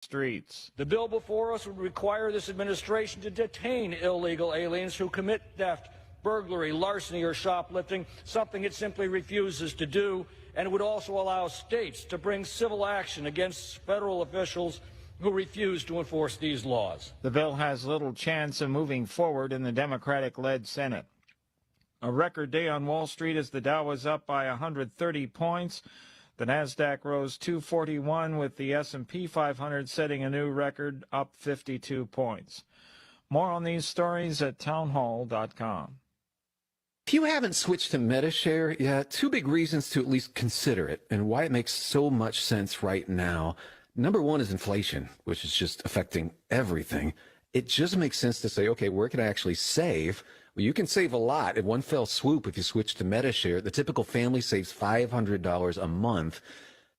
streets. The bill before us would require this administration to detain illegal aliens who commit theft, burglary, larceny, or shoplifting, something it simply refuses to do, and it would also allow states to bring civil action against federal officials who refuse to enforce these laws. The bill has little chance of moving forward in the Democratic-led Senate. A record day on Wall Street as the Dow was up by 130 points. The Nasdaq rose 241 with the S&P 500 setting a new record, up 52 points. More on these stories at townhall.com. If you haven't switched to MediShare yet, two big reasons to at least consider it and why it makes so much sense right now. Number one is inflation, which is just affecting everything. It just makes sense to say, okay, where can I actually save? Well, you can save a lot in one fell swoop if you switch to MediShare. The typical family saves $500 a month.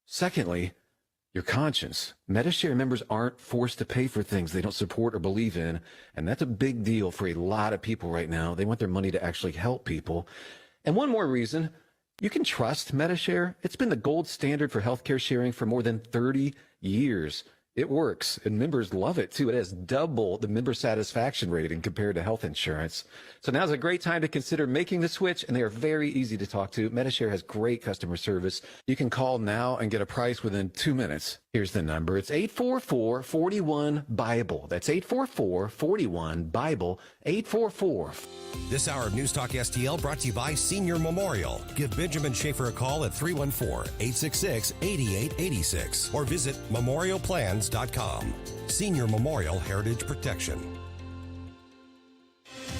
Secondly, your conscience. MediShare members aren't forced to pay for things they don't support or believe in, and that's a big deal for a lot of people right now. They want their money to actually help people. And one more reason, you can trust MediShare. It's been the gold standard for healthcare sharing for more than 30 years. It works, and members love it, too. It has double the member satisfaction rating compared to health insurance. So now's a great time to consider making the switch, and they are very easy to talk to. MediShare has great customer service. You can call now and get a price within 2 minutes. Here's the number. It's 844-41-BIBLE. That's 844-41-BIBLE, 844. This hour of News Talk STL brought to you by Senior Memorial. Give Benjamin Schaefer a call at 314-866-8886 or visit memorialplans.com. Senior Memorial Heritage Protection.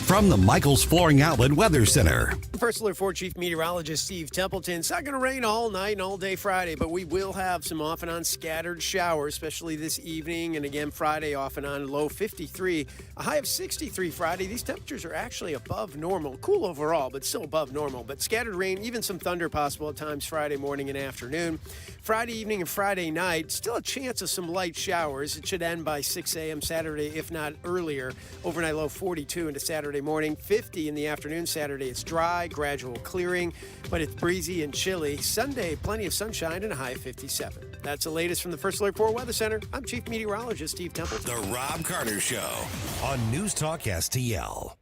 From the Michaels Flooring Outlet Weather Center. First Alert 4 Chief Meteorologist Steve Templeton. It's not going to rain all night and all day Friday, but we will have some off and on scattered showers, especially this evening. And again, Friday off and on, low 53, a high of 63 Friday. These temperatures are actually above normal. Cool overall, but still above normal. But scattered rain, even some thunder possible at times Friday morning and afternoon. Friday evening and Friday night, still a chance of some light showers. It should end by 6 a.m. Saturday, if not earlier. Overnight low 42 into Saturday morning, 50 in the afternoon. Saturday it's dry, gradual clearing, but it's breezy and chilly. Sunday, plenty of sunshine and a high of 57. That's the latest from the First Alert 4 Weather Center. I'm Chief Meteorologist Steve Templeton. The Robb Carter Show on News Talk STL.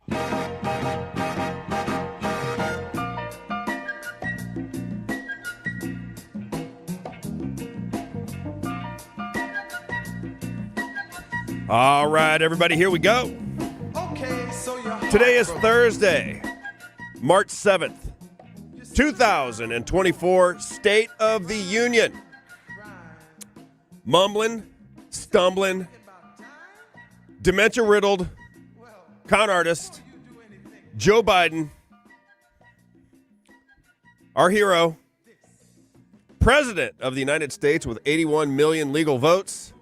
All right, everybody, here we go. Today is Thursday, March 7th, 2024, State of the Union. Mumbling, stumbling, dementia-riddled, con artist, Joe Biden, our hero, President of the United States with 81 million legal votes.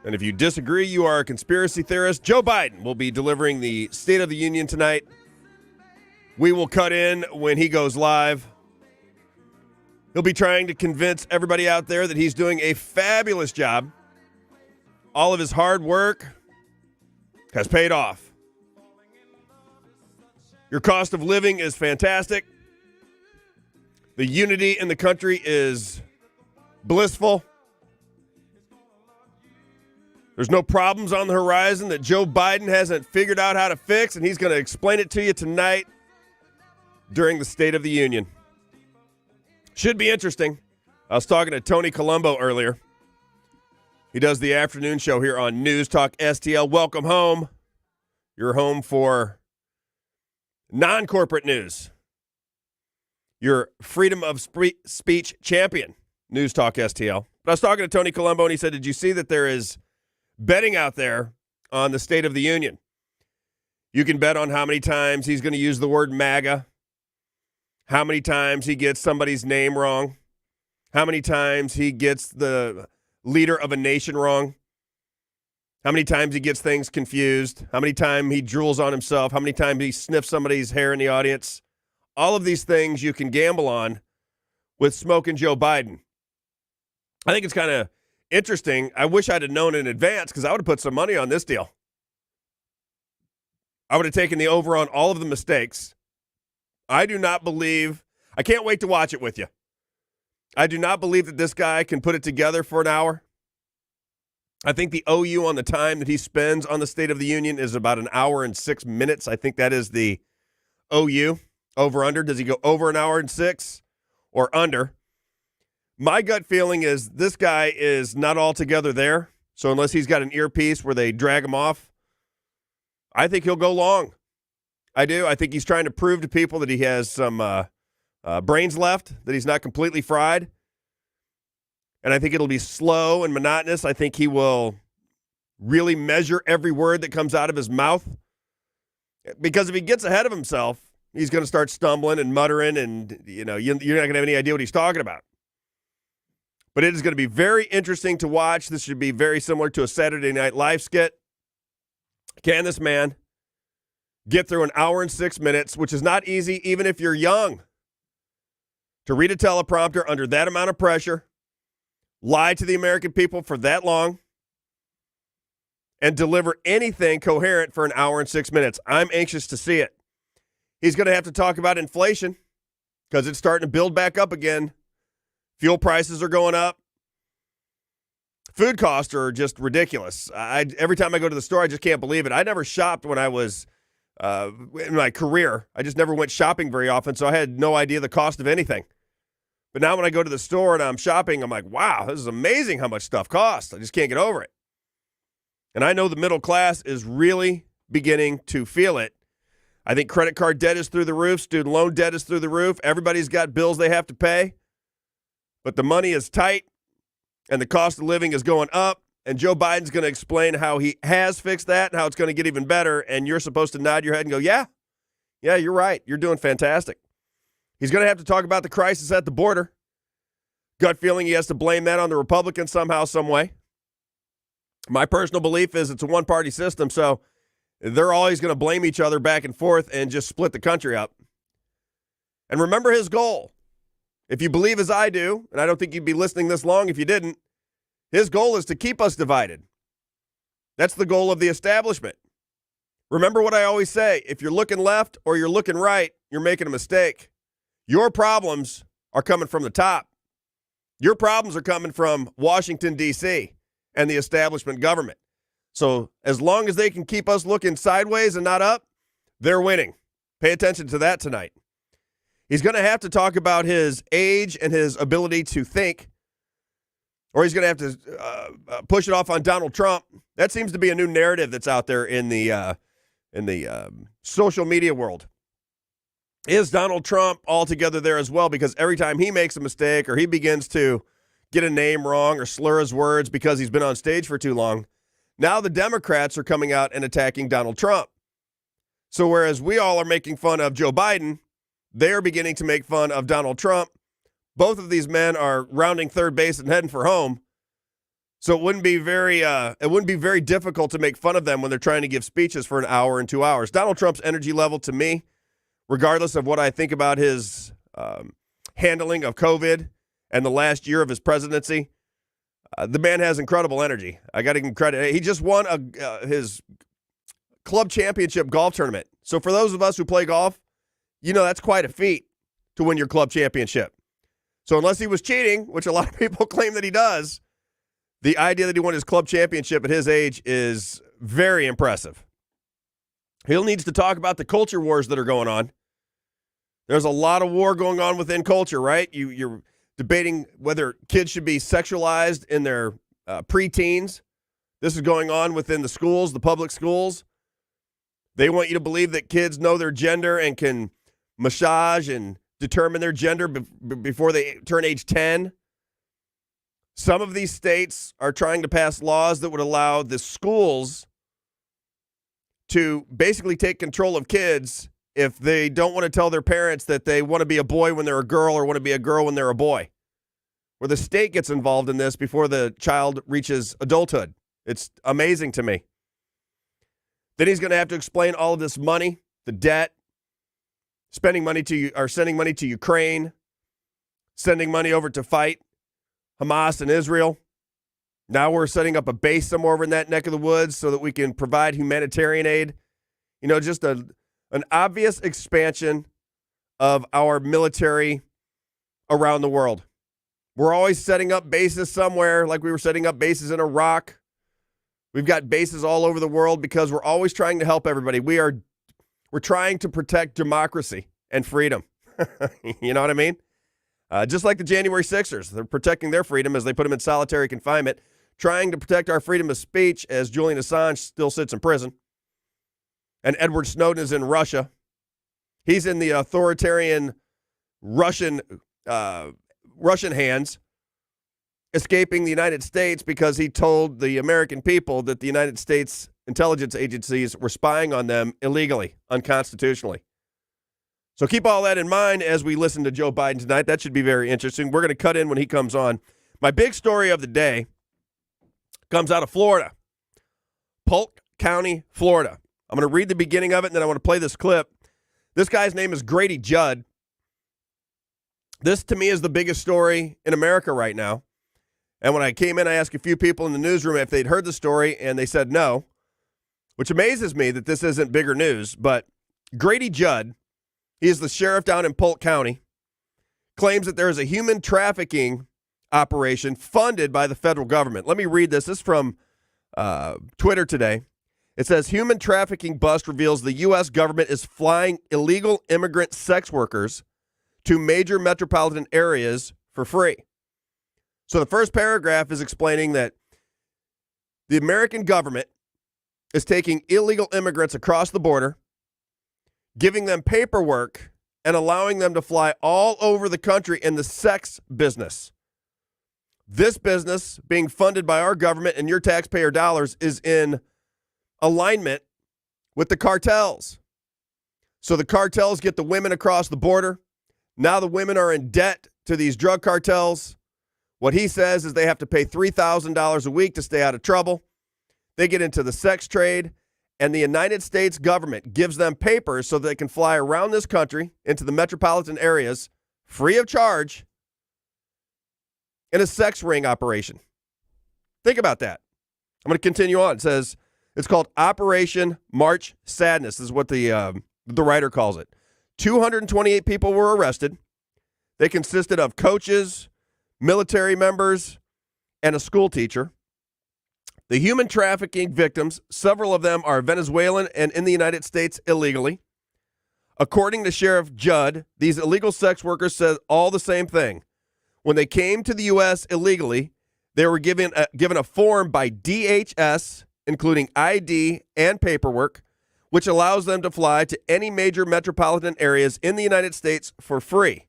And if you disagree, you are a conspiracy theorist. Joe Biden will be delivering the State of the Union tonight. We will cut in when he goes live. He'll be trying to convince everybody out there that he's doing a fabulous job. All of his hard work has paid off. Your cost of living is fantastic. The unity in the country is blissful. There's no problems on the horizon that Joe Biden hasn't figured out how to fix, and he's going to explain it to you tonight during the State of the Union. Should be interesting. I was talking to Tony Colombo earlier. He does the afternoon show here on News Talk STL. Welcome home. You're home for non-corporate news. Your freedom of speech champion, News Talk STL. But I was talking to Tony Colombo, and he said, did you see that there is betting out there on the State of the Union? You can bet on how many times he's going to use the word MAGA, how many times he gets somebody's name wrong, how many times he gets the leader of a nation wrong, how many times he gets things confused, how many times he drools on himself, how many times he sniffs somebody's hair in the audience. All of these things you can gamble on with smoking Joe Biden. I think it's kind of interesting. I wish I'd have known in advance because I would have put some money on this deal. I would have taken the over on all of the mistakes. I do not believe, I can't wait to watch it with you. I do not believe that this guy can put it together for an hour. I think the OU on the time that he spends on the State of the Union is about an hour and 6 minutes. I think that is the OU over-under. Does he go over an hour and 6 or under? My gut feeling is this guy is not altogether there. So unless he's got an earpiece where they drag him off, I think he'll go long. I do. I think he's trying to prove to people that he has some brains left, that he's not completely fried. And I think it'll be slow and monotonous. I think he will really measure every word that comes out of his mouth. Because if he gets ahead of himself, he's going to start stumbling and muttering, and you're not going to have any idea what he's talking about. But it is going to be very interesting to watch. This should be very similar to a Saturday Night Live skit. Can this man get through an hour and 6 minutes, which is not easy even if you're young, to read a teleprompter under that amount of pressure, lie to the American people for that long, and deliver anything coherent for an hour and 6 minutes? I'm anxious to see it. He's going to have to talk about inflation because it's starting to build back up again. Fuel prices are going up. Food costs are just ridiculous. Every time I go to the store, I just can't believe it. I never shopped when I was in my career. I just never went shopping very often, so I had no idea the cost of anything. But now when I go to the store and I'm shopping, I'm like, wow, this is amazing how much stuff costs. I just can't get over it. And I know the middle class is really beginning to feel it. I think credit card debt is through the roof. Student loan debt is through the roof. Everybody's got bills they have to pay. But the money is tight, and the cost of living is going up, and Joe Biden's going to explain how he has fixed that and how it's going to get even better, and you're supposed to nod your head and go, yeah, you're right. You're doing fantastic. He's going to have to talk about the crisis at the border. Gut feeling he has to blame that on the Republicans somehow, some way. My personal belief is it's a one-party system, so they're always going to blame each other back and forth and just split the country up. And remember his goal. If you believe as I do, and I don't think you'd be listening this long if you didn't, his goal is to keep us divided. That's the goal of the establishment. Remember what I always say, if you're looking left or you're looking right, you're making a mistake. Your problems are coming from the top. Your problems are coming from Washington, D.C. and the establishment government. So as long as they can keep us looking sideways and not up, they're winning. Pay attention to that tonight. He's going to have to talk about his age and his ability to think, or he's going to have to push it off on Donald Trump. That seems to be a new narrative that's out there in the social media world. Is Donald Trump altogether there as well? Because every time he makes a mistake or he begins to get a name wrong or slur his words because he's been on stage for too long, now the Democrats are coming out and attacking Donald Trump. So whereas we all are making fun of Joe Biden, they're beginning to make fun of Donald Trump. Both of these men are rounding third base and heading for home. So it wouldn't be very difficult to make fun of them when they're trying to give speeches for an hour and 2 hours. Donald Trump's energy level, to me, regardless of what I think about his handling of COVID and the last year of his presidency, the man has incredible energy. I got to give him credit. He just won his club championship golf tournament. So for those of us who play golf, that's quite a feat to win your club championship. So unless he was cheating, which a lot of people claim that he does, the idea that he won his club championship at his age is very impressive. He'll needs to talk about the culture wars that are going on. There's a lot of war going on within culture, right? You're debating whether kids should be sexualized in their preteens. This is going on within the schools, the public schools. They want you to believe that kids know their gender and can massage and determine their gender before they turn age 10. Some of these states are trying to pass laws that would allow the schools to basically take control of kids if they don't want to tell their parents that they want to be a boy when they're a girl or want to be a girl when they're a boy. Where the state gets involved in this before the child reaches adulthood. It's amazing to me. Then he's going to have to explain all of this money, the debt, sending money to Ukraine, sending money over to fight Hamas and Israel. Now we're setting up a base somewhere over in that neck of the woods so that we can provide humanitarian aid. Just an obvious expansion of our military around the world. We're always setting up bases somewhere, like we were setting up bases in Iraq We've got bases all over the world because we're always trying to help everybody. We're trying to protect democracy and freedom. You know what I mean? Just like the January 6ers, they're protecting their freedom as they put them in solitary confinement, trying to protect our freedom of speech as Julian Assange still sits in prison. And Edward Snowden is in Russia. He's in the authoritarian Russian hands, escaping the United States because he told the American people that the United States intelligence agencies were spying on them illegally, unconstitutionally. So keep all that in mind as we listen to Joe Biden tonight. That should be very interesting. We're going to cut in when he comes on. My big story of the day comes out of Florida, Polk County, Florida. I'm going to read the beginning of it, and then I want to play this clip. This guy's name is Grady Judd. This, to me, is the biggest story in America right now. And when I came in, I asked a few people in the newsroom if they'd heard the story, and they said no, which amazes me that this isn't bigger news. But Grady Judd, he is the sheriff down in Polk County, claims that there is a human trafficking operation funded by the federal government. Let me read this. This is from Twitter today. It says, human trafficking bust reveals the U.S. government is flying illegal immigrant sex workers to major metropolitan areas for free. So the first paragraph is explaining that the American government is taking illegal immigrants across the border, giving them paperwork, and allowing them to fly all over the country in the sex business. This business, being funded by our government and your taxpayer dollars, is in alignment with the cartels. So the cartels get the women across the border. Now the women are in debt to these drug cartels. What he says is they have to pay $3,000 a week to stay out of trouble. They get into the sex trade, and the United States government gives them papers so that they can fly around this country into the metropolitan areas free of charge in a sex ring operation. Think about that. I'm going to continue on. It says it's called Operation March Sadness, is what the writer calls it. 228 people were arrested. They consisted of coaches, military members, and a school teacher. The human trafficking victims, several of them are Venezuelan and in the United States illegally. According to Sheriff Judd, these illegal sex workers said all the same thing. When they came to the U.S. illegally, they were given a form by DHS, including ID and paperwork, which allows them to fly to any major metropolitan areas in the United States for free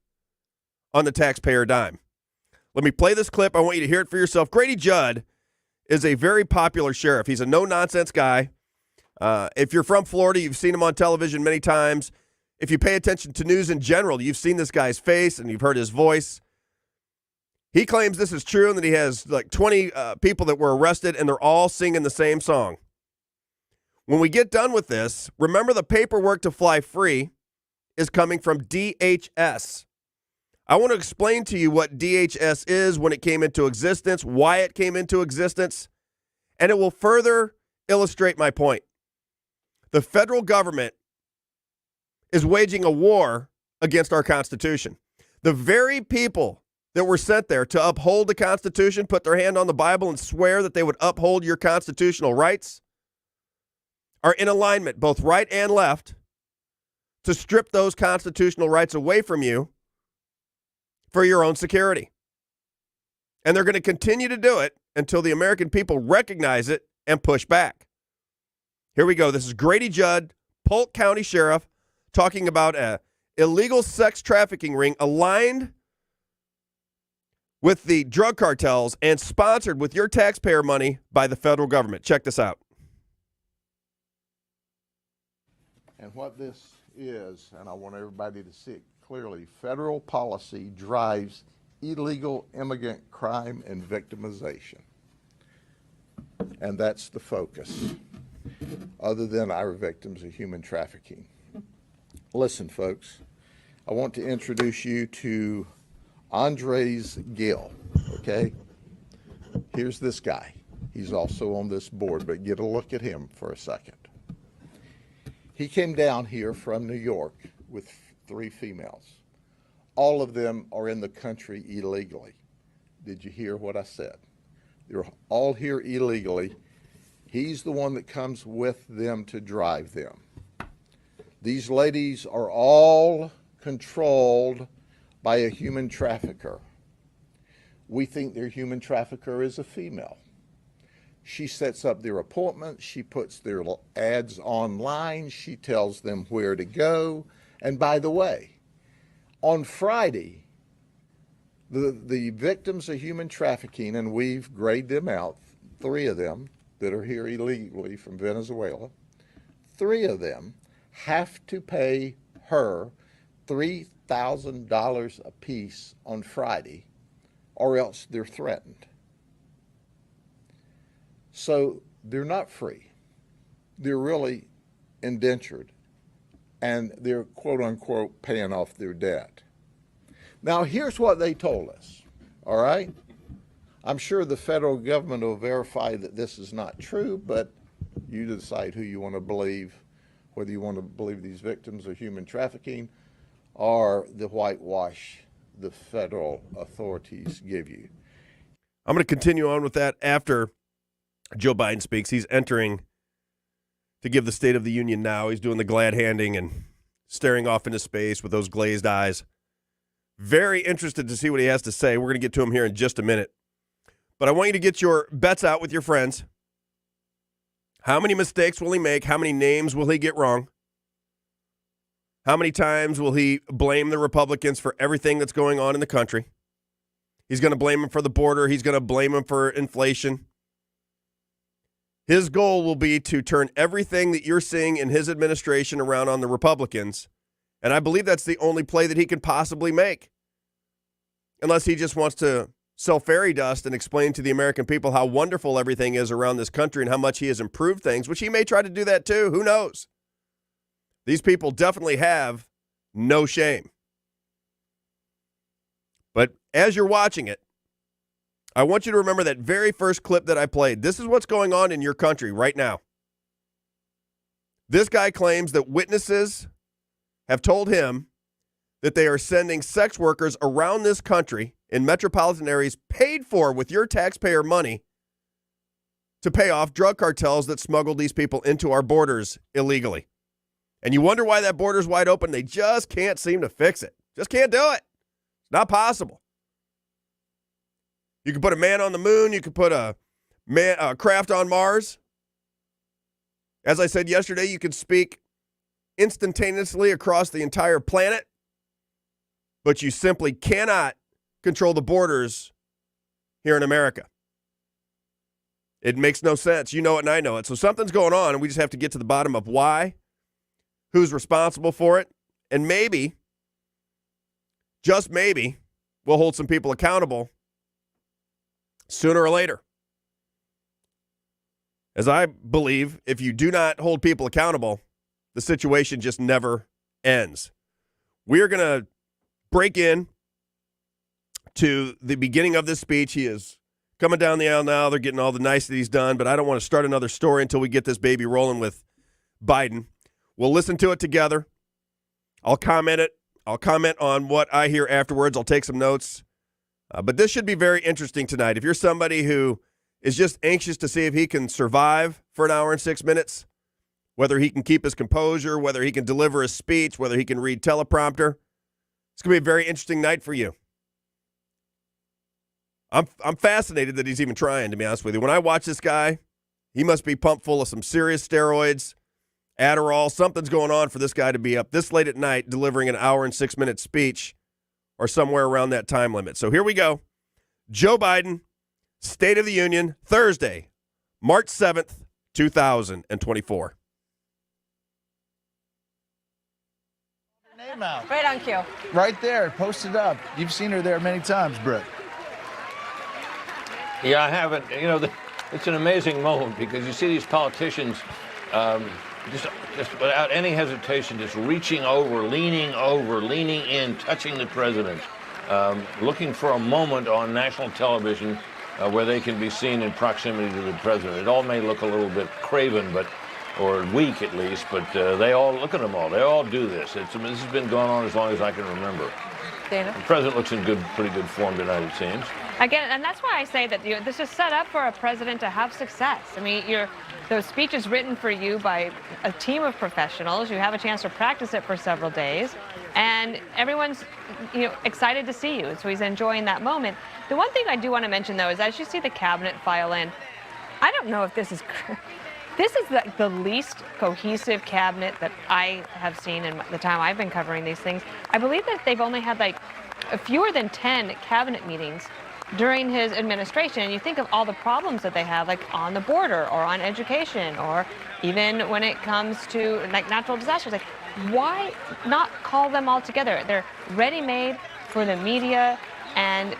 on the taxpayer dime. Let me play this clip. I want you to hear it for yourself. Grady Judd is a very popular sheriff. He's a no-nonsense guy. If you're from Florida, you've seen him on television many times. If you pay attention to news in general, you've seen this guy's face and you've heard his voice. He claims this is true and that he has like 20 people that were arrested and they're all singing the same song. When we get done with this, remember the paperwork to fly free is coming from DHS. I want to explain to you what DHS is, when it came into existence, why it came into existence, and it will further illustrate my point. The federal government is waging a war against our Constitution. The very people that were sent there to uphold the Constitution, put their hand on the Bible and swear that they would uphold your constitutional rights, are in alignment, both right and left, to strip those constitutional rights away from you for your own security. And they're going to continue to do it until the American people recognize it and push back. Here we go. This is Grady Judd, Polk County Sheriff, talking about an illegal sex trafficking ring aligned with the drug cartels and sponsored with your taxpayer money by the federal government. Check this out. And what this is, and I want everybody to see it clearly, federal policy drives illegal immigrant crime and victimization. And that's the focus, other than our victims of human trafficking. Listen, folks, I want to introduce you to Andres Gill, okay? Here's this guy. He's also on this board, but get a look at him for a second. He came down here from New York with 3 females. All of them are in the country illegally. Did you hear what I said? They're all here illegally. He's the one that comes with them to drive them. These ladies are all controlled by a human trafficker. We think their human trafficker is a female. She sets up their appointments, she puts their ads online, she tells them where to go. And by the way, on Friday, the victims of human trafficking, and we've grayed them out, 3 of them that are here illegally from Venezuela, 3 of them have to pay her $3,000 apiece on Friday, or else they're threatened. So they're not free. They're really indentured, and they're quote unquote paying off their debt. Now here's what they told us, all right? I'm sure the federal government will verify that this is not true, but you decide who you want to believe, whether you want to believe these victims of human trafficking or the whitewash the federal authorities give you. I'm going to continue on with that after Joe Biden speaks. He's entering to give the State of the Union now. He's doing the glad handing and staring off into space with those glazed eyes. Very interested to see what he has to say. We're going to get to him here in just a minute. But I want you to get your bets out with your friends. How many mistakes will he make? How many names will he get wrong? How many times will he blame the Republicans for everything that's going on in the country? He's going to blame them for the border. He's going to blame them for inflation. His goal will be to turn everything that you're seeing in his administration around on the Republicans. And I believe that's the only play that he can possibly make. Unless he just wants to sell fairy dust and explain to the American people how wonderful everything is around this country and how much he has improved things, which he may try to do that too. Who knows? These people definitely have no shame. But as you're watching it, I want you to remember that very first clip that I played. This is what's going on in your country right now. This guy claims that witnesses have told him that they are sending sex workers around this country in metropolitan areas paid for with your taxpayer money to pay off drug cartels that smuggle these people into our borders illegally. And you wonder why that border's wide open. They just can't seem to fix it. Just can't do it. It's not possible. You can put a man on the moon. You can put a craft on Mars. As I said yesterday, you can speak instantaneously across the entire planet, but you simply cannot control the borders here in America. It makes no sense. You know it and I know it. So something's going on, and we just have to get to the bottom of why, who's responsible for it, and maybe, just maybe, we'll hold some people accountable sooner or later. As I believe, if you do not hold people accountable, the situation just never ends. We're going to break in to the beginning of this speech. He is coming down the aisle now. They're getting all the niceties done, but I don't want to start another story until we get this baby rolling with Biden. We'll listen to it together. I'll comment on what I hear afterwards. I'll take some notes. But this should be very interesting tonight. If you're somebody who is just anxious to see if he can survive for an hour and 6 minutes, whether he can keep his composure, whether he can deliver a speech, whether he can read teleprompter, it's going to be a very interesting night for you. I'm fascinated that he's even trying, to be honest with you. When I watch this guy, he must be pumped full of some serious steroids, Adderall. Something's going on for this guy to be up this late at night delivering an hour and 6 minute speech or somewhere around that time limit. So here we go. Joe Biden, State of the Union, Thursday, March 7th, 2024. Name out. Right on cue. Right there, posted up. You've seen her there many times, Britt. Yeah, I haven't. You know, it's an amazing moment because you see these politicians just without any hesitation, just reaching over, leaning in, touching the president, looking for a moment on national television where they can be seen in proximity to the president. It all may look a little bit craven, or weak at least, but they all, look at them all. They all do this. This has been going on as long as I can remember. Dana? The president looks in pretty good form tonight, it seems. Again, and that's why I say that this is set up for a president to have success. I mean, those speeches written for you by a team of professionals. You have a chance to practice it for several days, and everyone's excited to see you. So he's enjoying that moment. The one thing I do want to mention, though, is as you see the cabinet file in, I don't know if this is the least cohesive cabinet that I have seen in the time I've been covering these things. I believe that they've only had fewer than 10 cabinet meetings during his administration. And you think of all the problems that they have, like on the border or on education, or even when it comes to natural disasters. Like, why not call them all together? They're ready-made for the media, and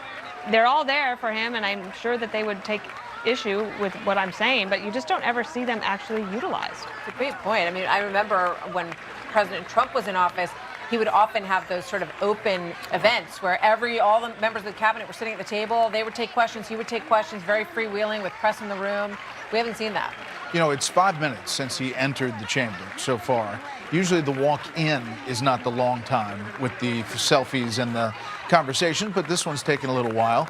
they're all there for him, and I'm sure that they would take issue with what I'm saying, but you just don't ever see them actually utilized. It's a great point. I mean, I remember when President Trump was in office, he would often have those sort of open events where all the members of the cabinet were sitting at the table. They would take questions, he would take questions, very freewheeling with press in the room. We haven't seen that. It's 5 minutes since he entered the chamber so far. Usually the walk-in is not the long time with the selfies and the conversation, but this one's taken a little while.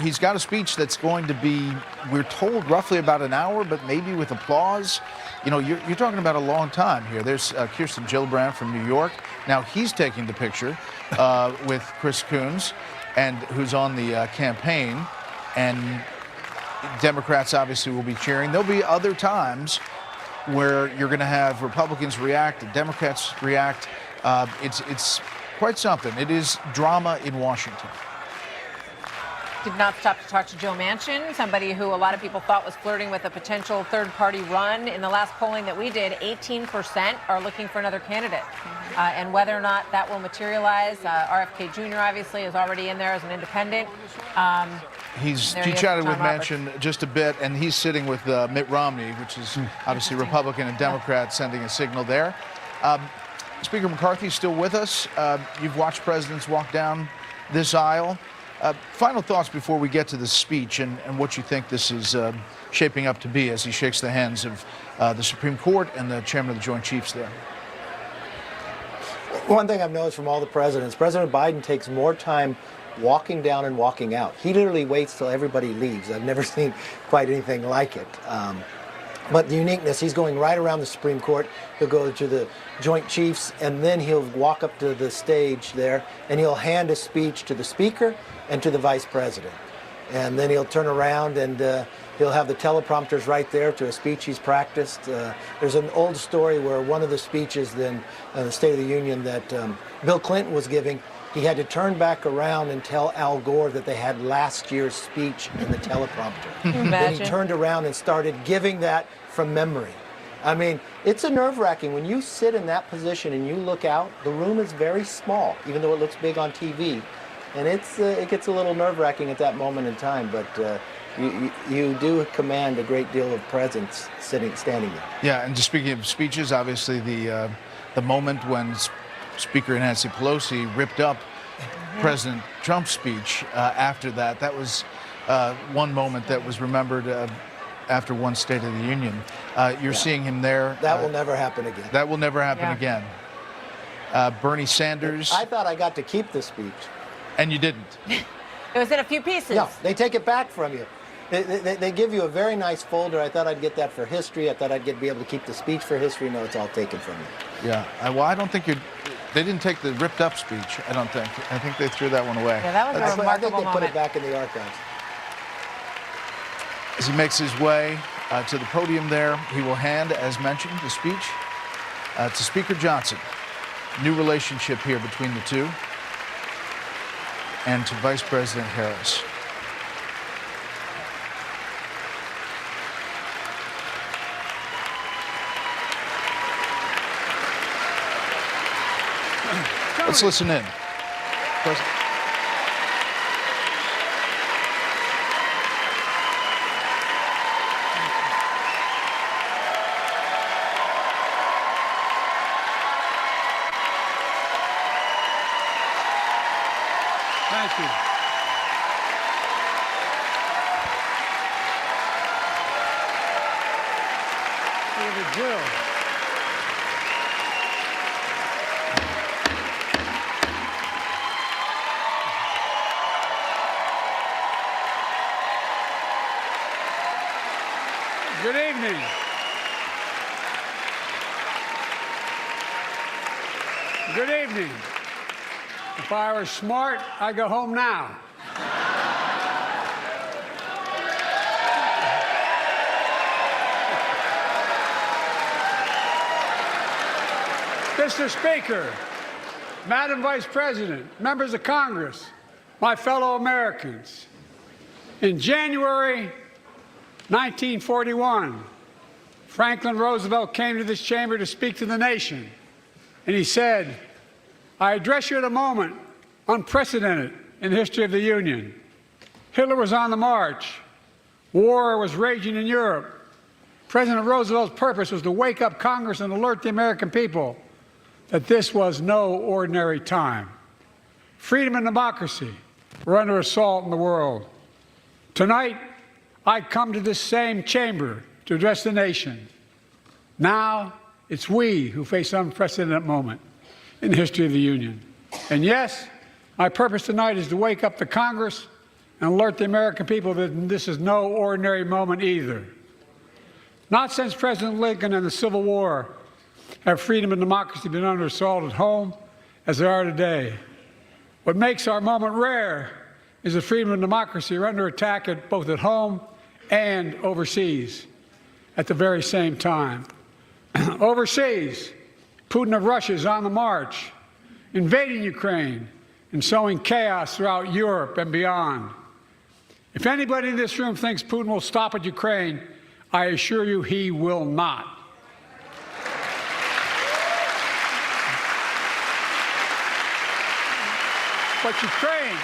He's got a speech that's going to be, we're told, roughly about an hour, but maybe with applause. You're talking about a long time here. There's Kirsten Gillibrand from New York. Now he's taking the picture with Chris Coons, and who's on the campaign, and Democrats obviously will be cheering. There'll be other times where you're going to have Republicans react and Democrats react. It's quite something. It is drama in Washington. Did not stop to talk to Joe Manchin, somebody who a lot of people thought was flirting with a potential third-party run. In the last polling that we did, 18% are looking for another candidate. And whether or not that will materialize, RFK Jr. obviously is already in there as an independent. He chatted with Manchin just a bit, and he's sitting with Mitt Romney, which is obviously Republican and Democrat, sending a signal there. Speaker McCarthy's still with us. You've watched presidents walk down this aisle. Final thoughts before we get to the speech and what you think this is shaping up to be as he shakes the hands of the Supreme Court and the chairman of the Joint Chiefs there. One thing I've noticed from all the presidents, President Biden takes more time walking down and walking out. He literally waits till everybody leaves. I've never seen quite anything like it. But the uniqueness, he's going right around the Supreme Court. He'll go to the Joint Chiefs, and then he'll walk up to the stage there, and he'll hand a speech to the Speaker and to the Vice President. And then he'll turn around and he'll have the teleprompters right there to a speech he's practiced. There's an old story where one of the speeches in the State of the Union that Bill Clinton was giving, he had to turn back around and tell Al Gore that they had last year's speech in the teleprompter. Then he turned around and started giving that from memory. I mean, it's a nerve-wracking. When you sit in that position and you look out, the room is very small, even though it looks big on TV. And it gets a little nerve-wracking at that moment in time, but you do command a great deal of presence standing there. Yeah, and just speaking of speeches, obviously the moment when Speaker Nancy Pelosi ripped up President Trump's speech after that was one moment that was remembered after one State of the Union. You're seeing him there. That will never happen again. That will never happen again. Bernie Sanders. I thought I got to keep the speech. And you didn't. It was in a few pieces. No, they take it back from you. They give you a very nice folder. I thought I'd get that for history. I thought I'd be able to keep the speech for history. No, it's all taken from you. Yeah. Well, I don't think they didn't take the ripped up speech, I don't think. I think they threw that one away. Yeah, that was a remarkable I think they put moment. it back in the archives. As he makes his way to the podium there, he will hand, as mentioned, the speech to Speaker Johnson. New relationship here between the two. And to Vice President Harris. Let's listen in. President. Thank you. David Jill. Good evening. Good evening. If I were smart, I'd go home now. Mr. Speaker, Madam Vice President, members of Congress, my fellow Americans, in January 1941, Franklin Roosevelt came to this chamber to speak to the nation, and he said, "I address you at a moment unprecedented in the history of the Union. Hitler was on the march. War was raging in Europe. President Roosevelt's purpose was to wake up Congress and alert the American people that this was no ordinary time. Freedom and democracy were under assault in the world. Tonight, I come to this same chamber to address the nation. Now, it's we who face an unprecedented moment in the history of the Union. And yes, my purpose tonight is to wake up the Congress and alert the American people that this is no ordinary moment either. Not since President Lincoln and the Civil War have freedom and democracy been under assault at home as they are today. What makes our moment rare is that freedom and democracy are under attack both at home and overseas at the very same time. Overseas, Putin of Russia is on the march, invading Ukraine and sowing chaos throughout Europe and beyond. If anybody in this room thinks Putin will stop at Ukraine, I assure you he will not. But Ukraine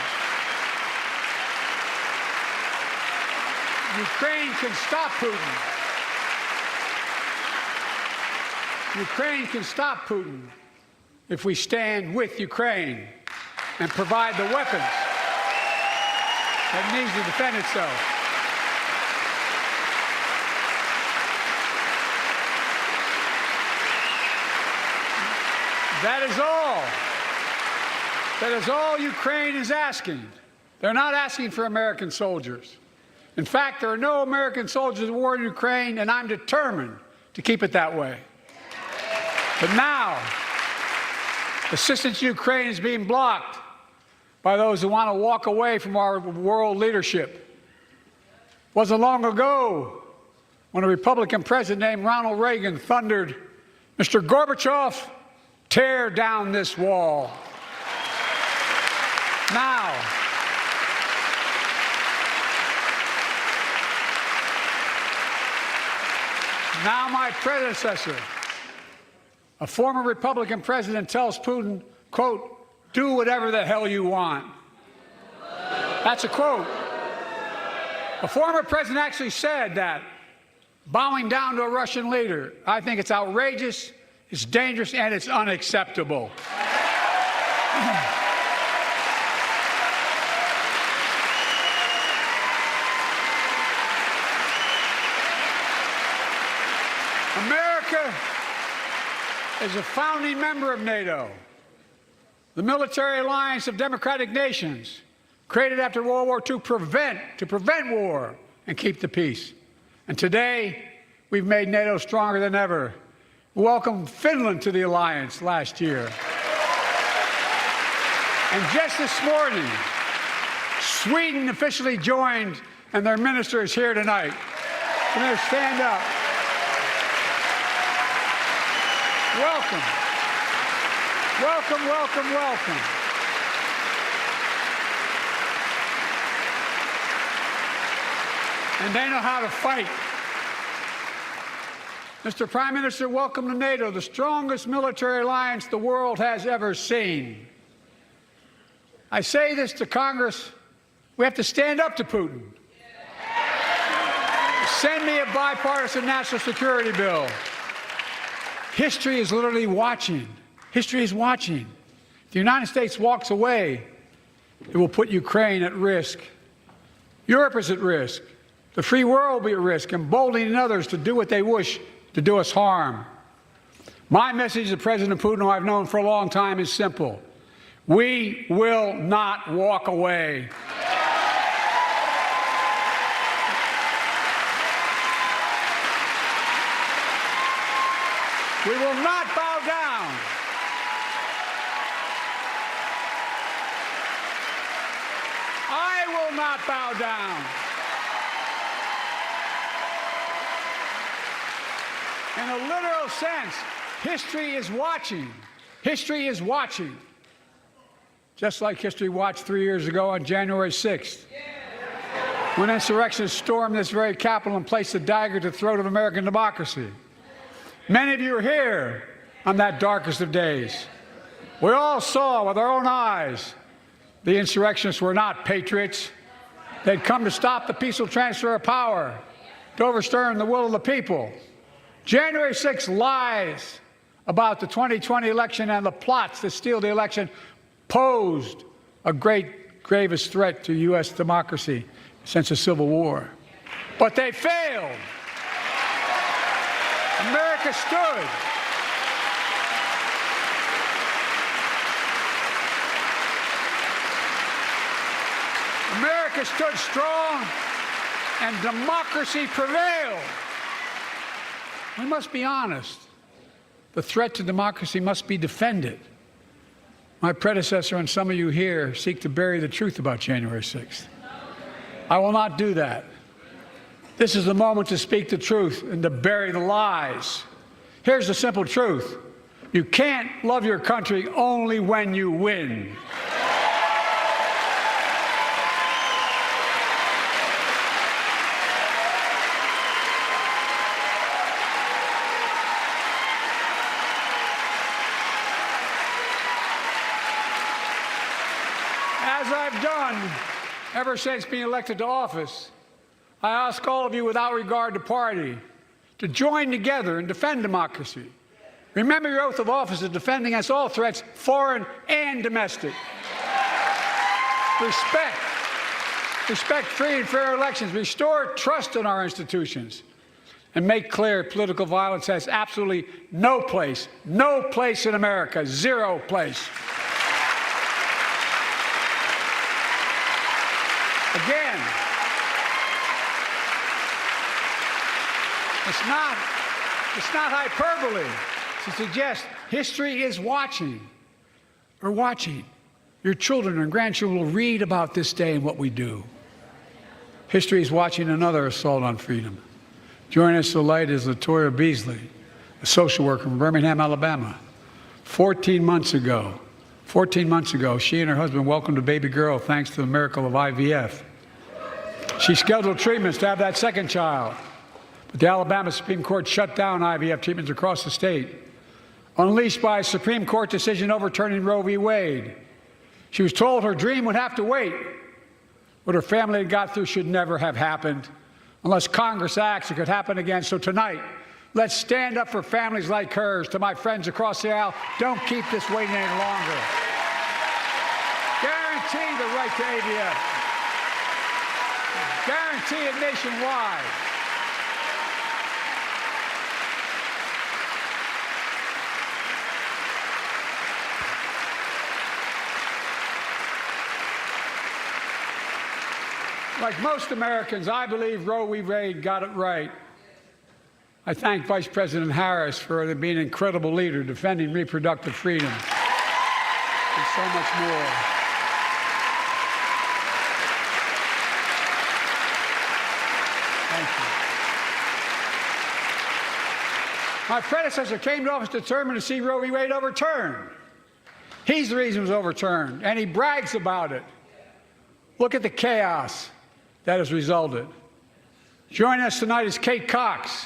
can stop Putin. Ukraine can stop Putin if we stand with Ukraine and provide the weapons that needs to defend itself. That is all Ukraine is asking. They're not asking for American soldiers. In fact, there are no American soldiers at war in Ukraine, and I'm determined to keep it that way. But now, assistance to Ukraine is being blocked by those who want to walk away from our world leadership. It wasn't long ago when a Republican president named Ronald Reagan thundered, "Mr. Gorbachev, tear down this wall." Now my predecessor, a former Republican president, tells Putin, quote, "Do whatever the hell you want." That's a quote. A former president actually said that, bowing down to a Russian leader. I think it's outrageous, it's dangerous, and it's unacceptable. America is a founding member of NATO, the military alliance of democratic nations created after World War II to prevent war and keep the peace. And today, we've made NATO stronger than ever. We welcomed Finland to the alliance last year. And just this morning, Sweden officially joined, and their minister is here tonight. Can they stand up? Welcome. Welcome, welcome, welcome. And they know how to fight. Mr. Prime Minister, welcome to NATO, the strongest military alliance the world has ever seen. I say this to Congress, we have to stand up to Putin. Send me a bipartisan national security bill. History is literally watching. History is watching. If the United States walks away, it will put Ukraine at risk. Europe is at risk. The free world will be at risk, emboldening others to do what they wish to do us harm. My message to President Putin, who I've known for a long time, is simple. We will not walk away. We will not bow down. I will not bow down. In a literal sense, history is watching. History is watching. Just like history watched 3 years ago on January 6th, when insurrectionists stormed this very Capitol and placed a dagger to the throat of American democracy. Many of you are here on that darkest of days. We all saw with our own eyes the insurrectionists were not patriots. They'd come to stop the peaceful transfer of power, to overturn the will of the people. January 6th lies about the 2020 election and the plots to steal the election posed a gravest threat to U.S. democracy since the Civil War. But they failed. America stood. America stood strong, and democracy prevailed. We must be honest. The threat to democracy must be defended. My predecessor and some of you here seek to bury the truth about January 6th. I will not do that. This is the moment to speak the truth and to bury the lies. Here's the simple truth. You can't love your country only when you win. As I've done ever since being elected to office, I ask all of you without regard to party to join together and defend democracy. Remember your oath of office of defending against all threats, foreign and domestic. Respect free and fair elections, restore trust in our institutions, and make clear political violence has absolutely no place in America, zero place. Again, it's not hyperbole to suggest history is watching. We're watching. Your children and grandchildren will read about this day and what we do. History is watching another assault on freedom. Joining us tonight is Latoya Beasley, a social worker from Birmingham, Alabama. 14 months ago, she and her husband welcomed a baby girl thanks to the miracle of IVF. She scheduled treatments to have that second child, but the Alabama Supreme Court shut down IVF treatments across the state, unleashed by a Supreme Court decision overturning Roe v. Wade. She was told her dream would have to wait. What her family had got through should never have happened. Unless Congress acts, it could happen again. So tonight, let's stand up for families like hers. To my friends across the aisle, don't keep this waiting any longer. Guarantee the right to AVF. Guarantee it nationwide. Like most Americans, I believe Roe v. Wade got it right. I thank Vice President Harris for being an incredible leader, defending reproductive freedom, and so much more. Thank you. My predecessor came to office determined to see Roe v. Wade overturned. He's the reason it was overturned, and he brags about it. Look at the chaos that has resulted. Joining us tonight is Kate Cox,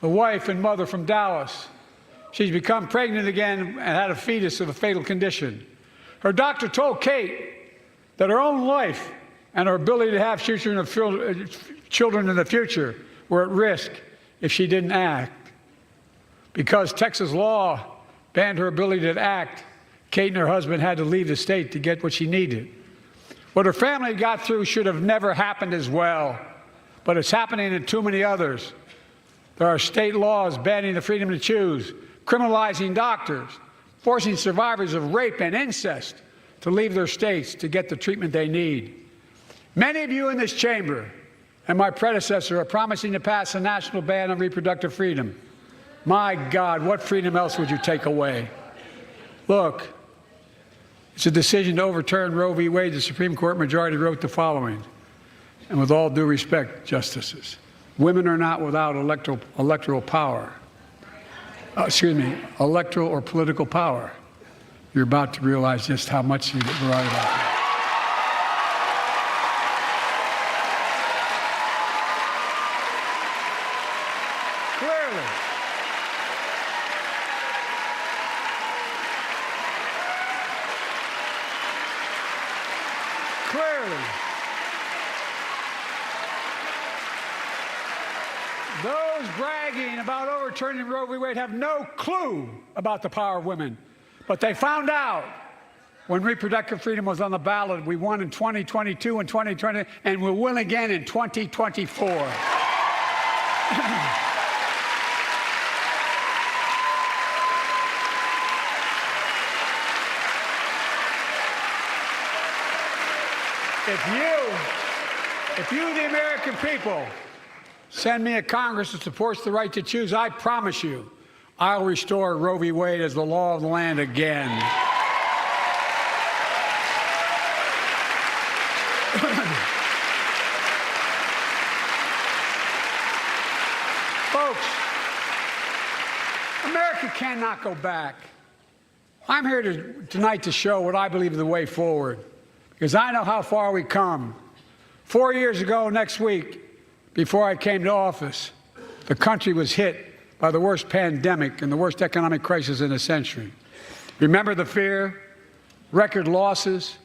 the wife and mother from Dallas. She's become pregnant again and had a fetus of a fatal condition. Her doctor told Kate that her own life and her ability to have children in the future were at risk if she didn't act. Because Texas law banned her ability to act, Kate and her husband had to leave the state to get what she needed. What her family got through should have never happened as well, but it's happening in too many others. There are state laws banning the freedom to choose, criminalizing doctors, forcing survivors of rape and incest to leave their states to get the treatment they need. Many of you in this chamber and my predecessor are promising to pass a national ban on reproductive freedom. My God, what freedom else would you take away? Look, it's a decision to overturn Roe v. Wade. The Supreme Court majority wrote the following, and with all due respect, justices, women are not without electoral power. Electoral or political power. You're about to realize just how much you're right about that. Clearly, those bragging about overturning Roe v. Wade have no clue about the power of women. But they found out when reproductive freedom was on the ballot. We won in 2022 and 2020, and we'll win again in 2024. If you, the American people, send me a Congress that supports the right to choose, I promise you, I'll restore Roe v. Wade as the law of the land again. Folks, America cannot go back. I'm here tonight to show what I believe is the way forward, because I know how far we come. 4 years ago next week, before I came to office, the country was hit by the worst pandemic and the worst economic crisis in a century. Remember the fear, record losses.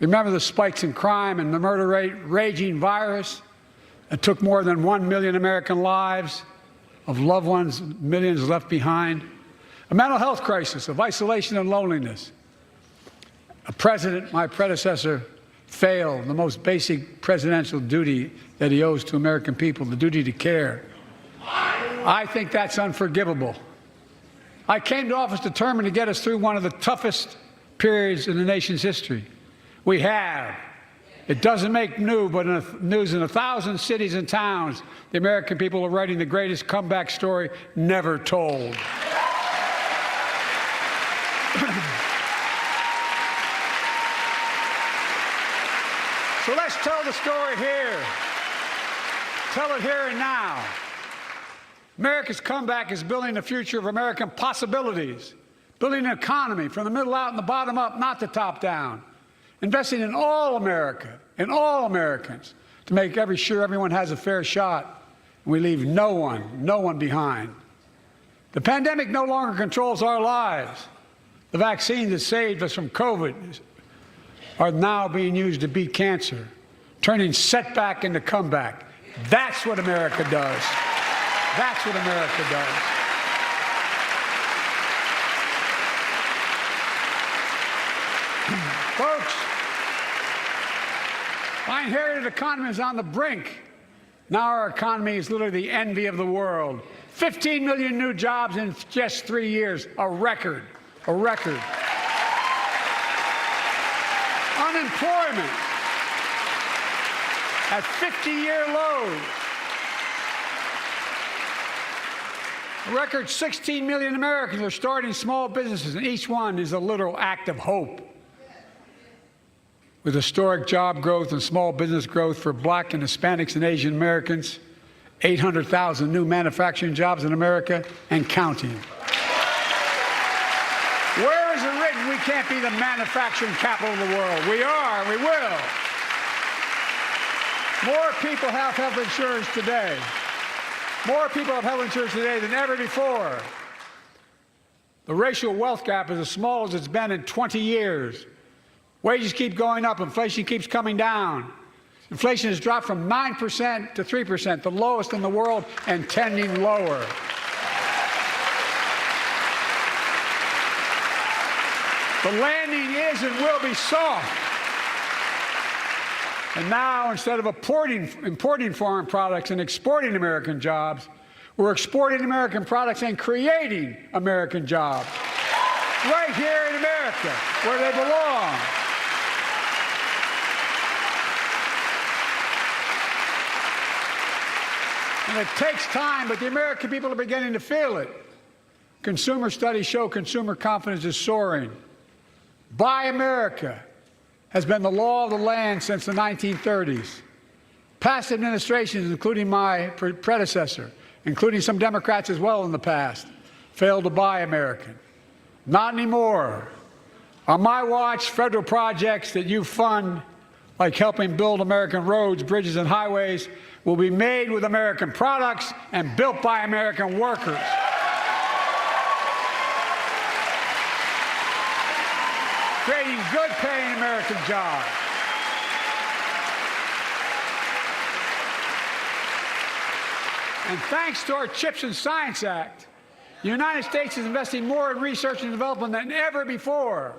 Remember the spikes in crime and the murder rate, raging virus that took more than 1 million American lives, of loved ones, millions left behind. A mental health crisis of isolation and loneliness. A president, my predecessor, failed the most basic presidential duty that he owes to American people, the duty to care. I think that's unforgivable. I came to office determined to get us through one of the toughest periods in the nation's history. We have. It doesn't make news in 1,000 cities and towns. The American people are writing the greatest comeback story never told. So let's tell the story here. Tell it here and now. America's comeback is building the future of American possibilities, building an economy from the middle out and the bottom up, not the top down, investing in all America and all Americans to make sure everyone has a fair shot, and we leave no one behind. The pandemic no longer controls our lives. The vaccines that saved us from COVID are now being used to beat cancer, turning setback into comeback. That's what America does. That's what America does. Folks, my inherited economy is on the brink. Now our economy is literally the envy of the world. 15 million new jobs in just 3 years, a record, a record. Unemployment at 50-year lows. A record 16 million Americans are starting small businesses, and each one is a literal act of hope. With historic job growth and small business growth for Black and Hispanics and Asian Americans, 800,000 new manufacturing jobs in America and counting. Where is it written we can't be the manufacturing capital of the world? We are, we will. More people have health insurance today. More people have health insurance today than ever before. The racial wealth gap is as small as it's been in 20 years. Wages keep going up. Inflation keeps coming down. Inflation has dropped from 9% to 3%, the lowest in the world, and tending lower. The landing is and will be soft. And now, instead of importing foreign products and exporting American jobs, we're exporting American products and creating American jobs. Right here in America, where they belong. And it takes time, but the American people are beginning to feel it. consumer studies show consumer confidence is soaring. Buy America has been the law of the land since the 1930s. Past administrations, including my predecessor, including some Democrats as well in the past, failed to buy American. Not anymore. On my watch, federal projects that you fund, like helping build American roads, bridges, and highways, will be made with American products and built by American workers. Creating good-paying American jobs. And thanks to our CHIPS and Science Act, the United States is investing more in research and development than ever before.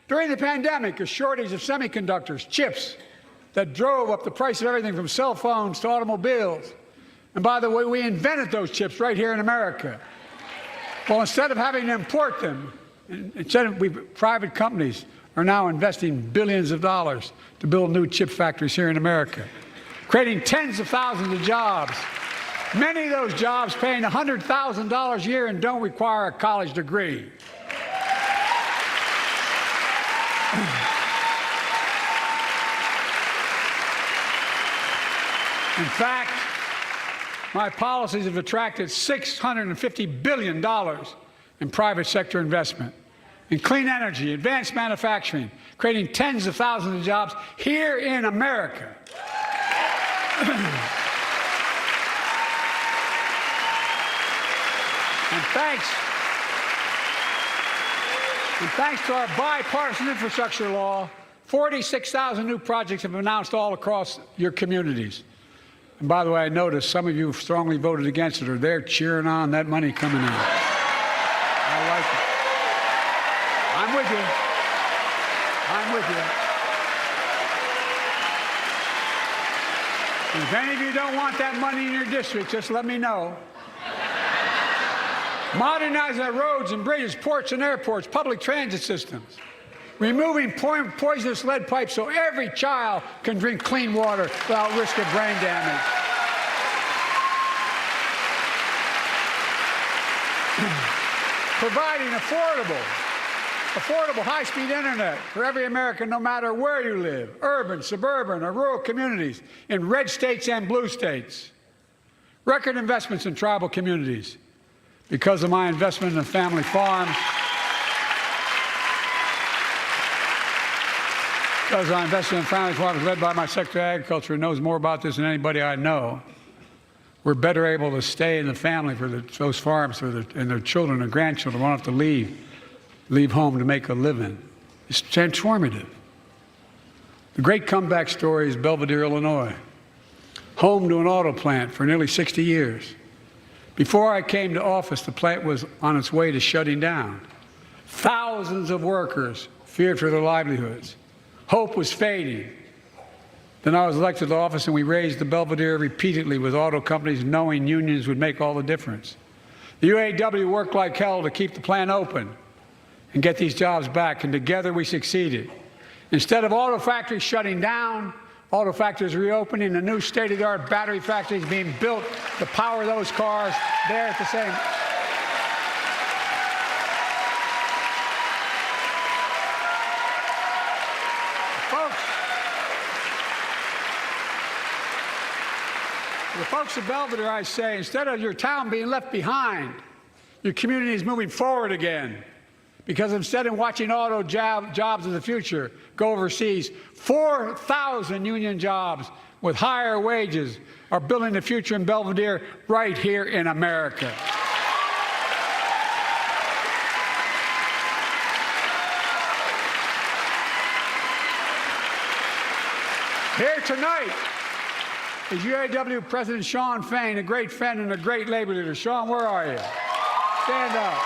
During the pandemic, a shortage of semiconductors, chips, that drove up the price of everything from cell phones to automobiles. And by the way, we invented those chips right here in America. Well, instead of having to import them, private companies are now investing billions of dollars to build new chip factories here in America, creating tens of thousands of jobs. Many of those jobs paying $100,000 a year and don't require a college degree. In fact, my policies have attracted $650 billion in private sector investment in clean energy, advanced manufacturing, creating tens of thousands of jobs here in America. And thanks to our bipartisan infrastructure law, 46,000 new projects have been announced all across your communities. And by the way, I noticed some of you strongly voted against it, or they're cheering on that money coming in. I like it. I'm with you. I'm with you. And if any of you don't want that money in your district, just let me know. Modernizing our roads and bridges, ports and airports, public transit systems. Removing poisonous lead pipes so every child can drink clean water without risk of brain damage. Providing affordable high-speed internet for every American, no matter where you live, urban, suburban, or rural communities, in red states and blue states. Record investments in tribal communities. Because of my investment in family farms, because I invested in family farms led by my Secretary of Agriculture, who knows more about this than anybody I know, we're better able to stay in the family for those farms and their children and grandchildren won't have to leave home to make a living. It's transformative. The great comeback story is Belvidere, Illinois, home to an auto plant for nearly 60 years. Before I came to office, the plant was on its way to shutting down. Thousands of workers feared for their livelihoods. Hope was fading. Then I was elected to office, and we raised the Belvedere repeatedly with auto companies, knowing unions would make all the difference. The UAW worked like hell to keep the plant open and get these jobs back, and together we succeeded. Instead of auto factories shutting down, auto factories reopening, and new state-of-the-art battery factories being built to power those cars there at the same. The folks of Belvedere, I say, instead of your town being left behind, your community is moving forward again. Because instead of watching auto jobs in the future go overseas, 4,000 union jobs with higher wages are building the future in Belvedere right here in America. Here tonight is UAW President Shawn Fain, a great friend and a great labor leader. Shawn, where are you? Stand up.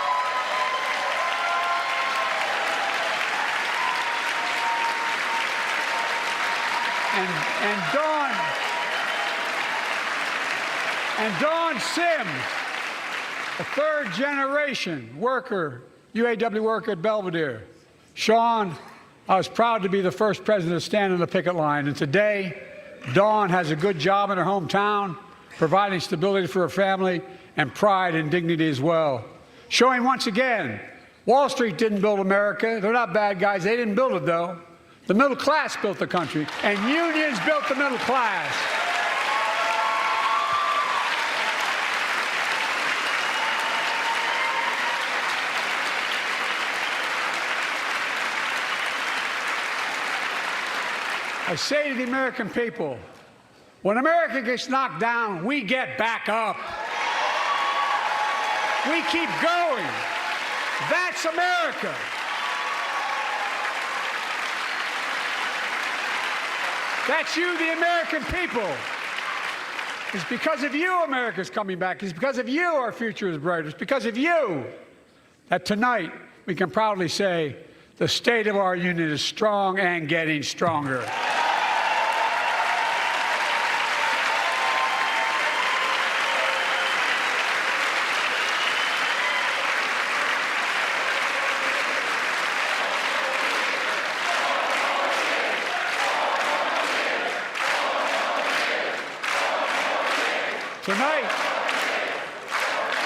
And Dawn Sims, a third-generation worker, UAW worker at Belvedere. Shawn, I was proud to be the first president to stand on the picket line, and today, Dawn has a good job in her hometown, providing stability for her family and pride and dignity as well. showing once again Wall Street didn't build America. They're not bad guys. They didn't build it, though. The middle class built the country, and unions built the middle class. I say to the American people, when America gets knocked down, we get back up. We keep going. That's America. That's you, the American people. It's because of you America's coming back. It's because of you our future is brighter. It's because of you that tonight we can proudly say the state of our union is strong and getting stronger.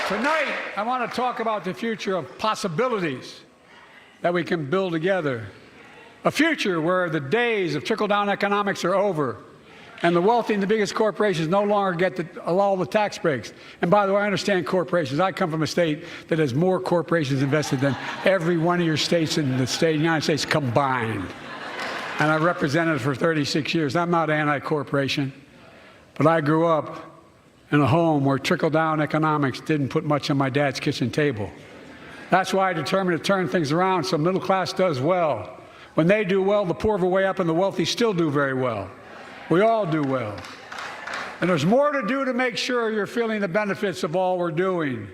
Tonight, I want to talk about the future of possibilities that we can build together. A future where the days of trickle-down economics are over and the wealthy and the biggest corporations no longer get all the tax breaks. And by the way, I understand corporations. I come from a state that has more corporations invested than every one of your states in the United States combined. And I've represented it for 36 years. I'm not anti-corporation, but I grew up in a home where trickle-down economics didn't put much on my dad's kitchen table. That's why I determined to turn things around so middle class does well. When they do well, the poor go way up and the wealthy still do very well. We all do well. And there's more to do to make sure you're feeling the benefits of all we're doing.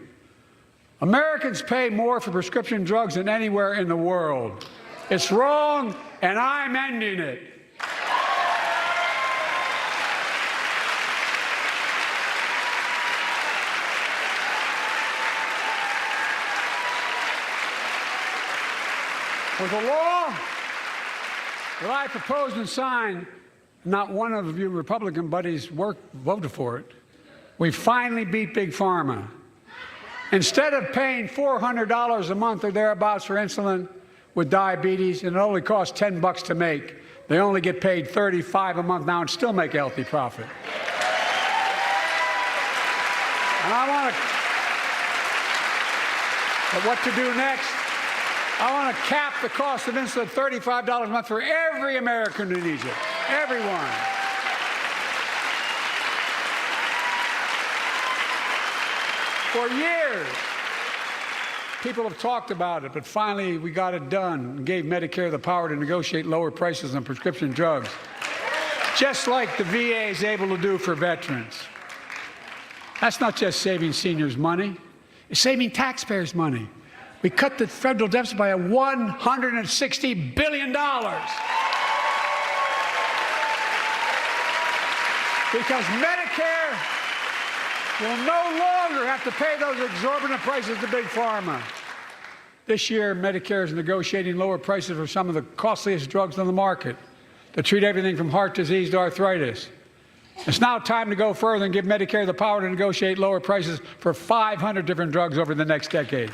Americans pay more for prescription drugs than anywhere in the world. It's wrong, and I'm ending it. With a law that I proposed and signed, not one of you Republican buddies voted for it. We finally beat Big Pharma. Instead of paying $400 a month or thereabouts for insulin with diabetes, and it only costs $10 to make, they only get paid $35 a month now and still make a healthy profit. And I want to, but what to do next? I want to cap the cost of insulin at $35 a month for every American who needs it. Everyone. For years, people have talked about it, but finally we got it done and gave Medicare the power to negotiate lower prices on prescription drugs, just like the VA is able to do for veterans. That's not just saving seniors money, it's saving taxpayers money. We cut the federal deficit by $160 billion. Because Medicare will no longer have to pay those exorbitant prices to Big Pharma. This year, Medicare is negotiating lower prices for some of the costliest drugs on the market to treat everything from heart disease to arthritis. It's now time to go further and give Medicare the power to negotiate lower prices for 500 different drugs over the next decade.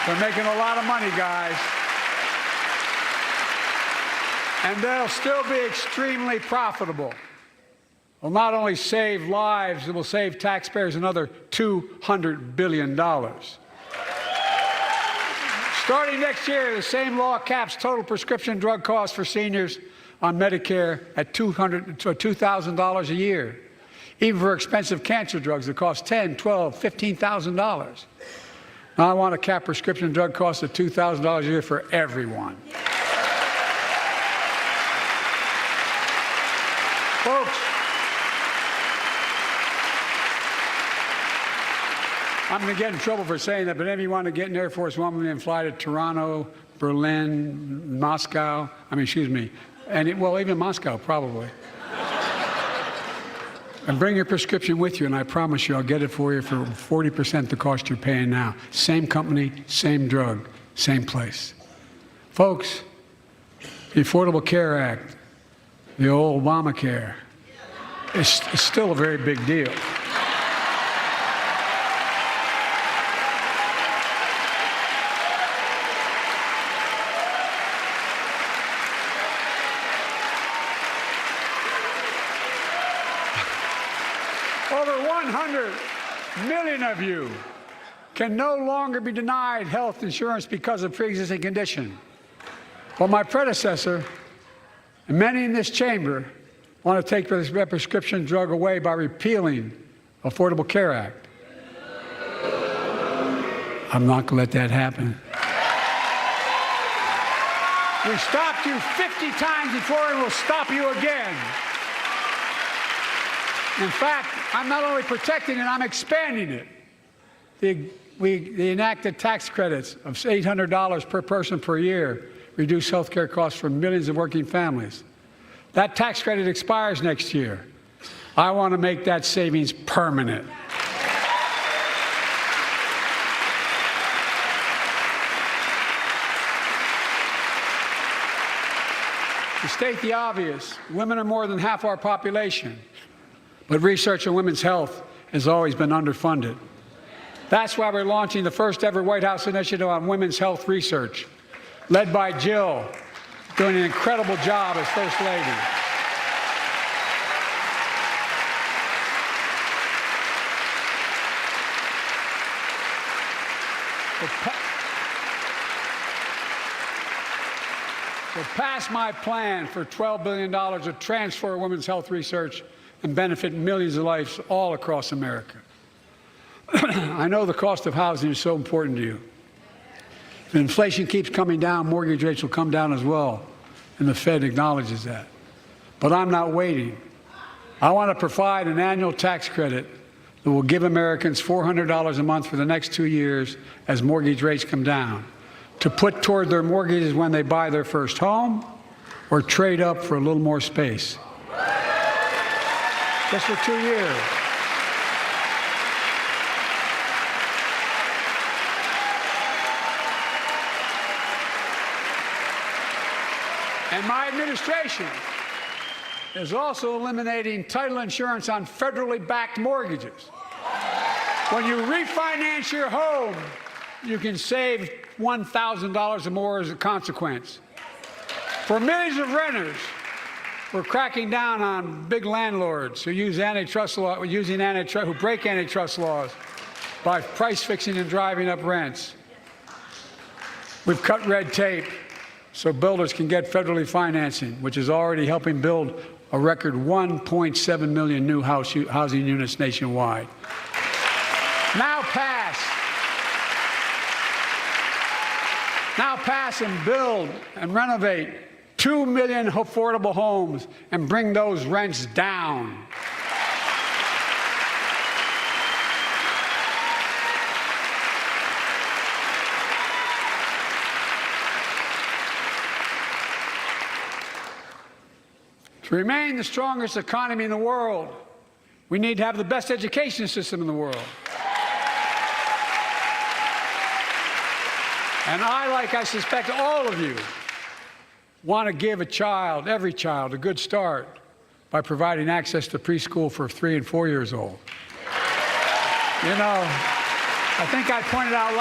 They're making a lot of money, guys. And they'll still be extremely profitable. Will not only save lives, it will save taxpayers another $200 billion. Starting next year, the same law caps total prescription drug costs for seniors on Medicare at $2,000 a year, even for expensive cancer drugs that cost $10,000, $12,000, $15,000. Now I want to cap prescription drug costs at $2,000 a year for everyone. Folks, I'm going to get in trouble for saying that, but if you want to get in Air Force One and fly to Toronto, Berlin, Moscow, even Moscow probably. And bring your prescription with you, and I promise you I'll get it for you for 40% the cost you're paying now. Same company, same drug, same place. Folks, the Affordable Care Act, the old Obamacare, is still a very big deal. Over 100 million of you can no longer be denied health insurance because of pre-existing condition. But my predecessor and many in this chamber want to take this prescription drug away by repealing Affordable Care Act. I'm not going to let that happen. We stopped you 50 times before and we'll stop you again. In fact, I'm not only protecting it, I'm expanding it. We enacted tax credits of $800 per person per year, reduce health care costs for millions of working families. That tax credit expires next year. I want to make that savings permanent. To state the obvious, women are more than half our population, but research on women's health has always been underfunded. That's why we're launching the first ever White House initiative on women's health research, led by Jill, doing an incredible job as First Lady. So pass my plan for $12 billion to transfer women's health research and benefit millions of lives all across America. I know the cost of housing is so important to you. If inflation keeps coming down, mortgage rates will come down as well, and the Fed acknowledges that. But I'm not waiting. I want to provide an annual tax credit that will give Americans $400 a month for the next 2 years as mortgage rates come down, to put toward their mortgages when they buy their first home or trade up for a little more space. Just for 2 years. And my administration is also eliminating title insurance on federally backed mortgages. When you refinance your home, you can save $1,000 or more as a consequence. For millions of renters, we're cracking down on big landlords who use antitrust law, who break antitrust laws by price fixing and driving up rents. We've cut red tape so builders can get federally financing, which is already helping build a record 1.7 million new housing units nationwide. Now pass and build and renovate 2 million affordable homes and bring those rents down. To remain the strongest economy in the world, we need to have the best education system in the world. And I suspect all of you, want to give every child, a good start by providing access to preschool for 3 and 4 years old. You know, I think I pointed out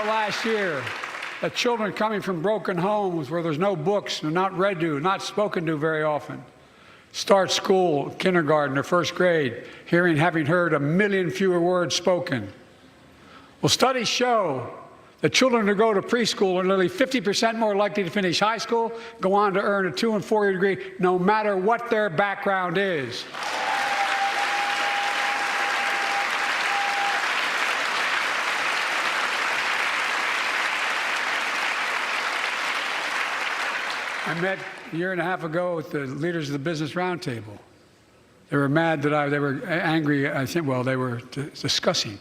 last year, that children coming from broken homes where there's no books, they're not read to, not spoken to very often, start school, kindergarten, or first grade, having heard 1 million fewer words spoken. Well, studies show that children who go to preschool are nearly 50% more likely to finish high school, go on to earn a 2- and 4-year degree, no matter what their background is. I met a year and a half ago with the leaders of the Business Roundtable. They were mad that they were angry. I think, well, they were discussing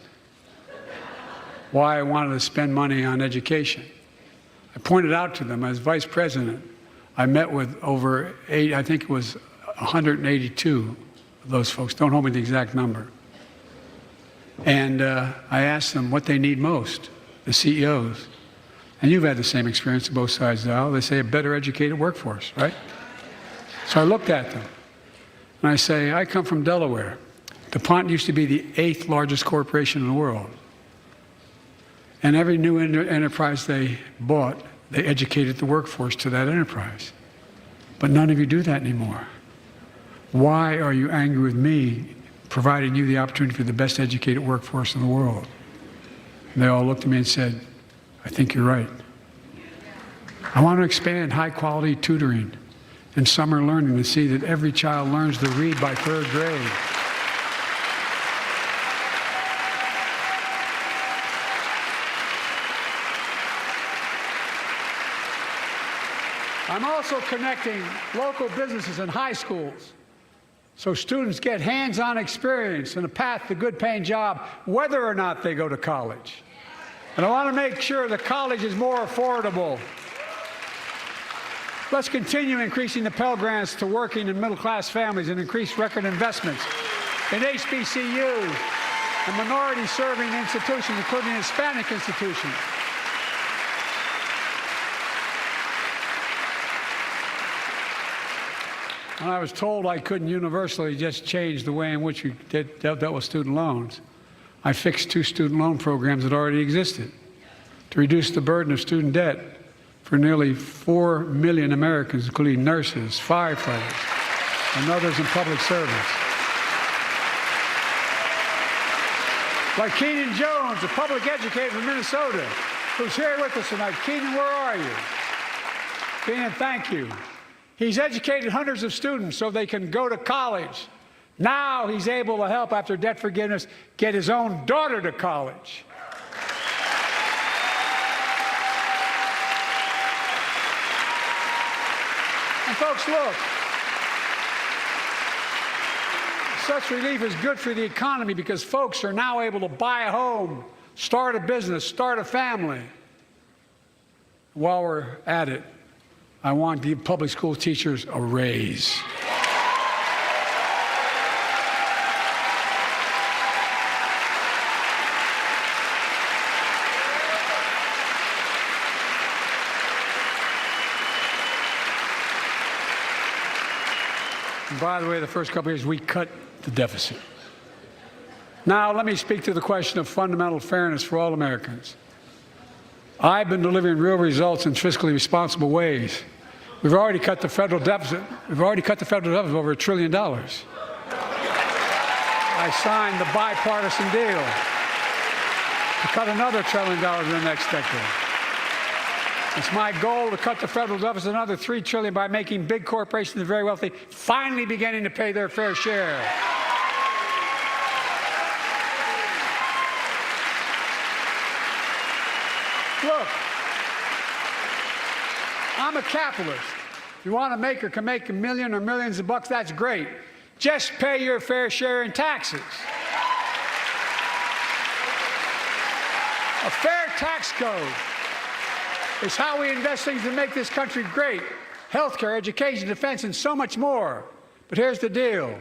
why I wanted to spend money on education. I pointed out to them as vice president, I met with over 182 of those folks. Don't hold me to the exact number. And I asked them what they need most, the CEOs. And you've had the same experience on both sides of the aisle. They say a better educated workforce, right? So I looked at them, and I say, I come from Delaware. DuPont used to be the 8th largest corporation in the world. And every new enterprise they bought they educated the workforce to that enterprise. But none of you do that anymore. Why are you angry with me providing you the opportunity for the best educated workforce in the world? And they all looked at me and said, I think you're right. I want to expand high-quality tutoring and summer learning to see that every child learns to read by 3rd grade. I'm also connecting local businesses and high schools so students get hands-on experience and a path to a good-paying job, whether or not they go to college. And I want to make sure that college is more affordable. Let's continue increasing the Pell Grants to working and middle-class families and increase record investments in HBCUs and minority-serving institutions, including Hispanic institutions. When I was told I couldn't universally just change the way in which we dealt with student loans, I fixed 2 student loan programs that already existed to reduce the burden of student debt for nearly 4 million Americans, including nurses, firefighters, and others in public service. Like Keenan Jones, a public educator from Minnesota, who's here with us tonight. Keenan, where are you? Keenan, thank you. He's educated hundreds of students so they can go to college. Now he's able to help, after debt forgiveness, get his own daughter to college. And folks, look, such relief is good for the economy because folks are now able to buy a home, start a business, start a family. While we're at it, I want to give public school teachers a raise. And by the way, the first couple of years, we cut the deficit. Now, let me speak to the question of fundamental fairness for all Americans. I've been delivering real results in fiscally responsible ways. We've already cut the federal deficit. We've already cut the federal deficit over $1 trillion. I signed the bipartisan deal to cut another $1 trillion in the next decade. It's my goal to cut the federal deficit another $3 trillion by making big corporations and the very wealthy finally beginning to pay their fair share. Look, I'm a capitalist. If you want to make or can make $1 million or millions of bucks, that's great. Just pay your fair share in taxes. A fair tax code is how we invest things to make this country great. Healthcare, education, defense, and so much more. But here's the deal.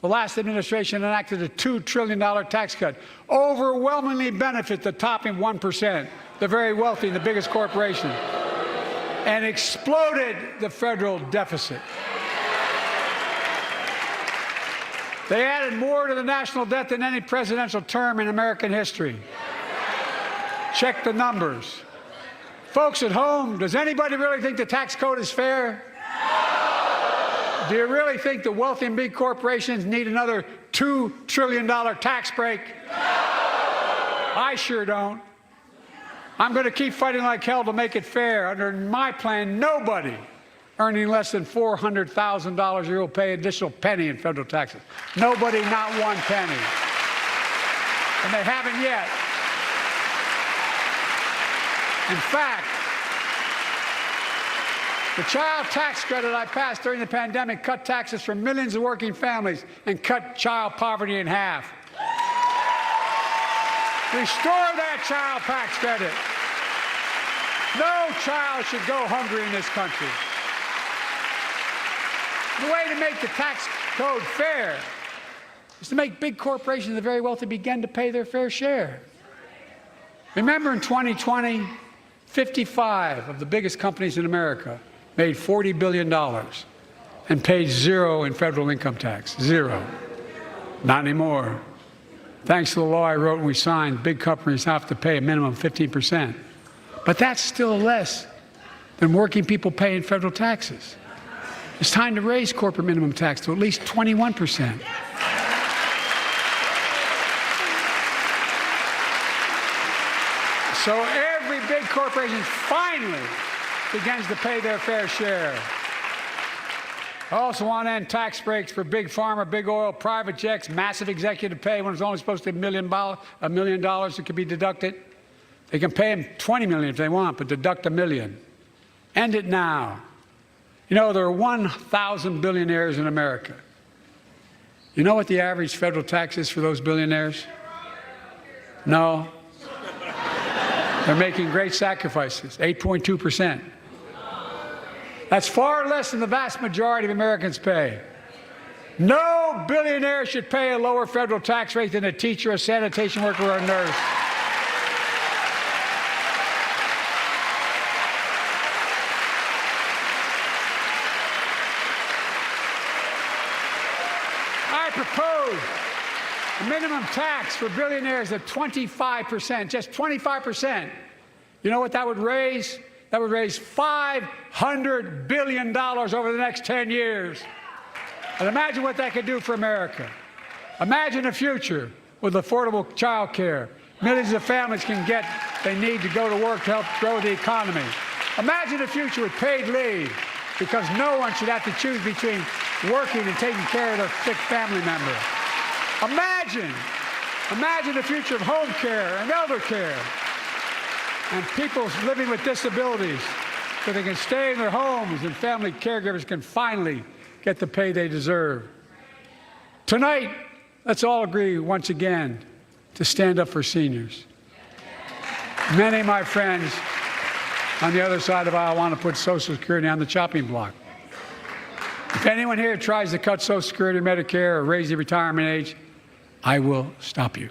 The last administration enacted a $2 trillion tax cut, overwhelmingly benefit the top 1%, the very wealthy and the biggest corporations, and exploded the federal deficit. They added more to the national debt than any presidential term in American history. Check the numbers. Folks at home, does anybody really think the tax code is fair? Do you really think the wealthy and big corporations need another $2 trillion tax break? I sure don't. I'm going to keep fighting like hell to make it fair. Under my plan, nobody earning less than $400,000 a year will pay an additional penny in federal taxes. Nobody, not one penny. And they haven't yet. In fact, the child tax credit I passed during the pandemic cut taxes for millions of working families and cut child poverty in half. Restore that child tax credit. No child should go hungry in this country. The way to make the tax code fair is to make big corporations and the very wealthy begin to pay their fair share. Remember in 2020, 55 of the biggest companies in America made $40 billion and paid zero in federal income tax. Zero. Not anymore. Thanks to the law I wrote and we signed, big companies have to pay a minimum of 15%. But that's still less than working people pay in federal taxes. It's time to raise corporate minimum tax to at least 21%. So every big corporation finally begins to pay their fair share. I also want to end tax breaks for big pharma, big oil, private jets, massive executive pay when it's only supposed to be $1 million that could be deducted. They can pay them $20 million if they want, but deduct $1 million. End it now. You know, there are 1,000 billionaires in America. You know what the average federal tax is for those billionaires? No. They're making great sacrifices, 8.2%. That's far less than the vast majority of Americans pay. No billionaire should pay a lower federal tax rate than a teacher, a sanitation worker, or a nurse. I propose a minimum tax for billionaires of 25%, just 25%. You know what that would raise? That would raise $500 billion over the next 10 years. And imagine what that could do for America. Imagine a future with affordable child care. Millions of families can get they need to go to work to help grow the economy. Imagine a future with paid leave, because no one should have to choose between working and taking care of their sick family member. Imagine a future of home care and elder care, and people living with disabilities so they can stay in their homes and family caregivers can finally get the pay they deserve. Tonight, let's all agree once again to stand up for seniors. Many of my friends on the other side of the aisle want to put Social Security on the chopping block. If anyone here tries to cut Social Security, Medicare, or raise the retirement age, I will stop you.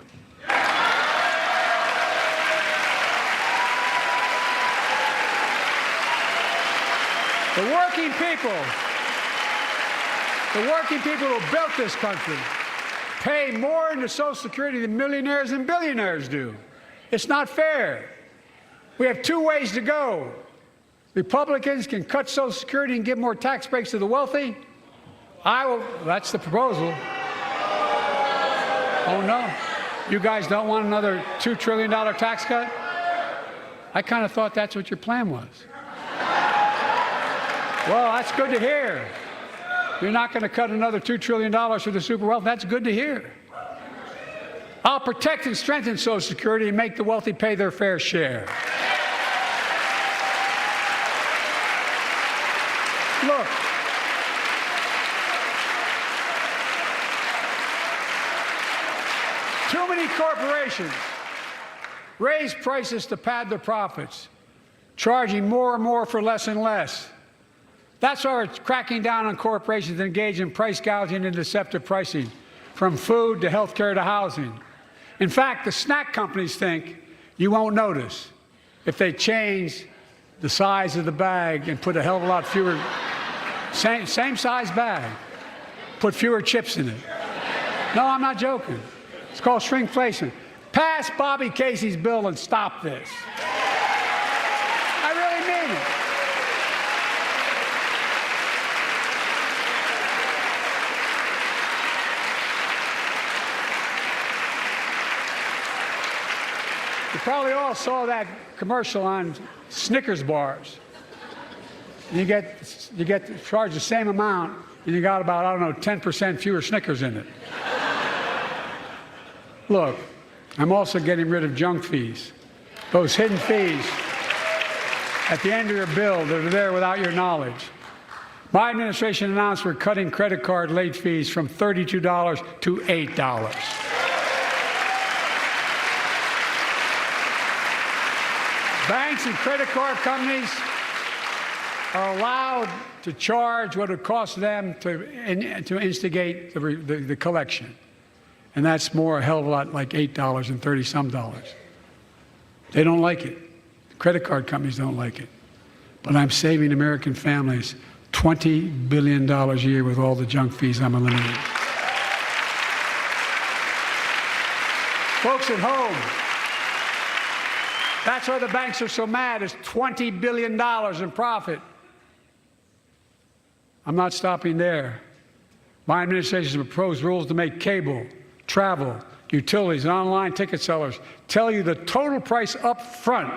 The working people who built this country pay more into Social Security than millionaires and billionaires do. It's not fair. We have two ways to go. Republicans can cut Social Security and give more tax breaks to the wealthy. That's the proposal. Oh no, you guys don't want another $2 trillion tax cut? I kind of thought that's what your plan was. Well, that's good to hear. You're not going to cut another $2 trillion for the super wealthy. That's good to hear. I'll protect and strengthen Social Security and make the wealthy pay their fair share. Look, too many corporations raise prices to pad their profits, charging more and more for less and less. That's why we're cracking down on corporations that engage in price gouging and deceptive pricing, from food to health care to housing. In fact, the snack companies think you won't notice if they change the size of the bag and put a hell of a lot fewer, same size bag, put fewer chips in it. No, I'm not joking. It's called shrinkflation. Pass Bobby Casey's bill and stop this. I really mean it. You probably all saw that commercial on Snickers bars. You get charged the same amount, and you got about, 10% fewer Snickers in it. Look, I'm also getting rid of junk fees, those hidden fees at the end of your bill that are there without your knowledge. My administration announced we're cutting credit card late fees from $32 to $8. Banks and credit card companies are allowed to charge what it costs them to instigate the collection. And that's a hell of a lot, like $8 and 30-some dollars. They don't like it. Credit card companies don't like it. But I'm saving American families $20 billion a year with all the junk fees I'm eliminating. Folks at home, That's why the banks are so mad. It's $20 billion in profit. I'm not stopping there. My administration has proposed rules to make cable, travel, utilities, and online ticket sellers tell you the total price up front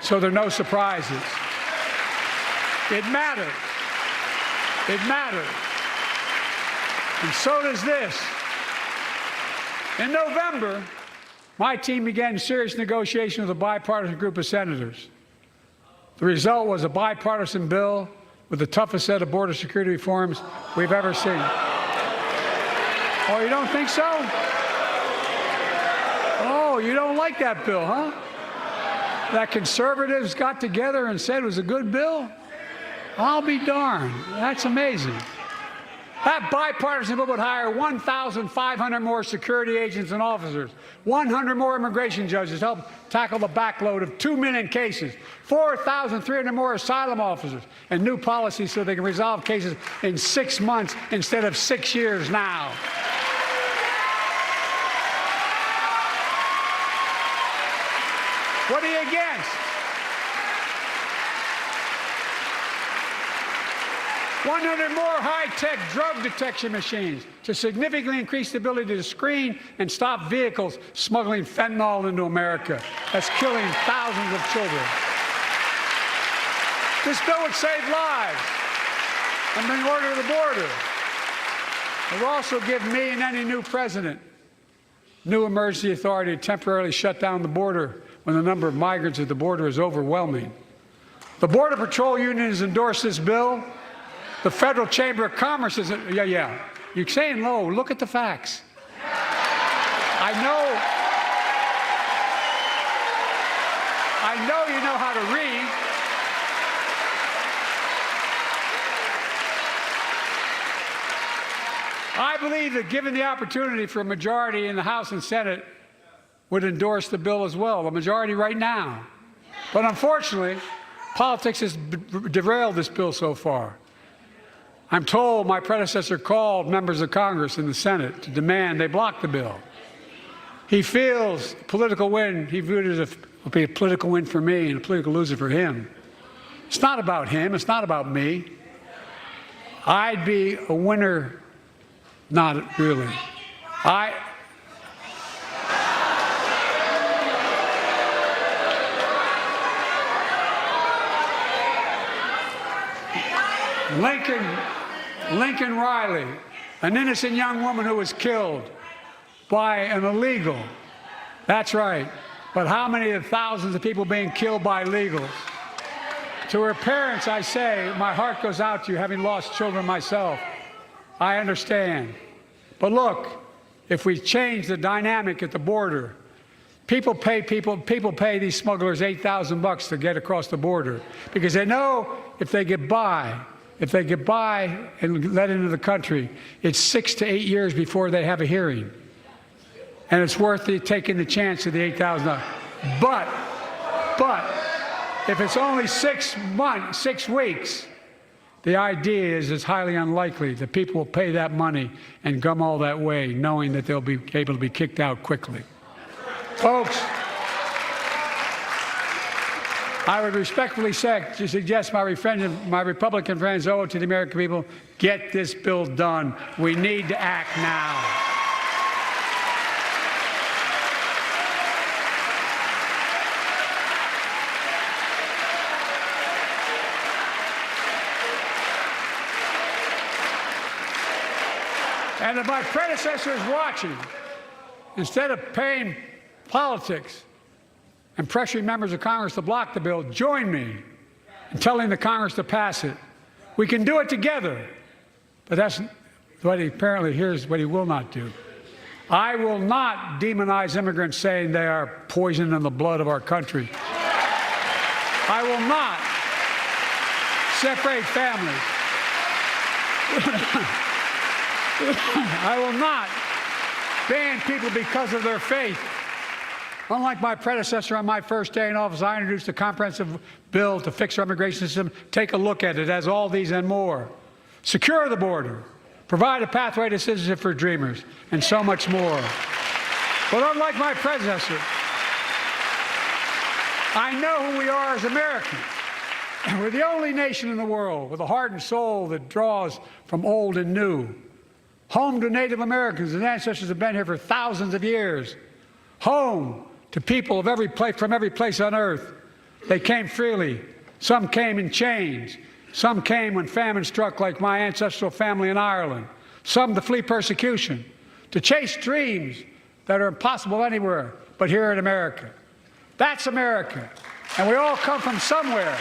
so there are no surprises. It matters. It matters. And so does this. In November, my team began serious negotiation with a bipartisan group of senators. The result was a bipartisan bill with the toughest set of border security reforms we've ever seen. Oh, you don't think so? Oh, you don't like that bill, huh? That conservatives got together and said it was a good bill? I'll be darned. That's amazing. That bipartisan bill would hire 1,500 more security agents and officers, 100 more immigration judges to help tackle the backload of 2 million cases, 4,300 more asylum officers, and new policies so they can resolve cases in 6 months instead of 6 years now. What are you against? 100 more high-tech drug detection machines to significantly increase the ability to screen and stop vehicles smuggling fentanyl into America. That's killing thousands of children. This bill would save lives and bring order to the border. It will also give me and any new president new emergency authority to temporarily shut down the border when the number of migrants at the border is overwhelming. The Border Patrol Union has endorsed this bill. The Federal Chamber of Commerce is, yeah. You're saying low. Look at the facts. I know you know how to read. I believe that given the opportunity for a majority in the House and Senate would endorse the bill as well, a majority right now. But unfortunately, politics has derailed this bill so far. I'm told my predecessor called members of Congress in the Senate to demand they block the bill. He feels political win, he viewed it as a political win for me and a political loser for him. It's not about him, it's not about me. I'd be a winner, not really. Lincoln Riley, an innocent young woman who was killed by an illegal. That's right. But how many of the thousands of people being killed by illegals? To her parents, I say, my heart goes out to you, having lost children myself. I understand. But look, if we change the dynamic at the border, people pay these smugglers $8,000 to get across the border because they know if they get by and let into the country, it's 6 to 8 years before they have a hearing. And it's worth taking the chance of the $8,000. But if it's only 6 weeks, the idea is it's highly unlikely that people will pay that money and come all that way knowing that they'll be able to be kicked out quickly. Folks, I would respectfully suggest my Republican friends owe it to the American people, get this bill done. We need to act now. And if my predecessor is watching, instead of paying politics and pressuring members of Congress to block the bill, join me in telling the Congress to pass it. We can do it together. But that's what here's what he will not do. I will not demonize immigrants saying they are poison in the blood of our country. I will not separate families. I will not ban people because of their faith. Unlike my predecessor on my first day in office, I introduced a comprehensive bill to fix our immigration system. Take a look at it. It has all these and more. Secure the border. Provide a pathway to citizenship for dreamers. And so much more. But unlike my predecessor, I know who we are as Americans. We're the only nation in the world with a heart and soul that draws from old and new. Home to Native Americans whose ancestors have been here for thousands of years. Home to people of every place, from every place on earth. They came freely. Some came in chains. Some came when famine struck, like my ancestral family in Ireland. Some to flee persecution, to chase dreams that are impossible anywhere but here in America. That's America. And we all come from somewhere,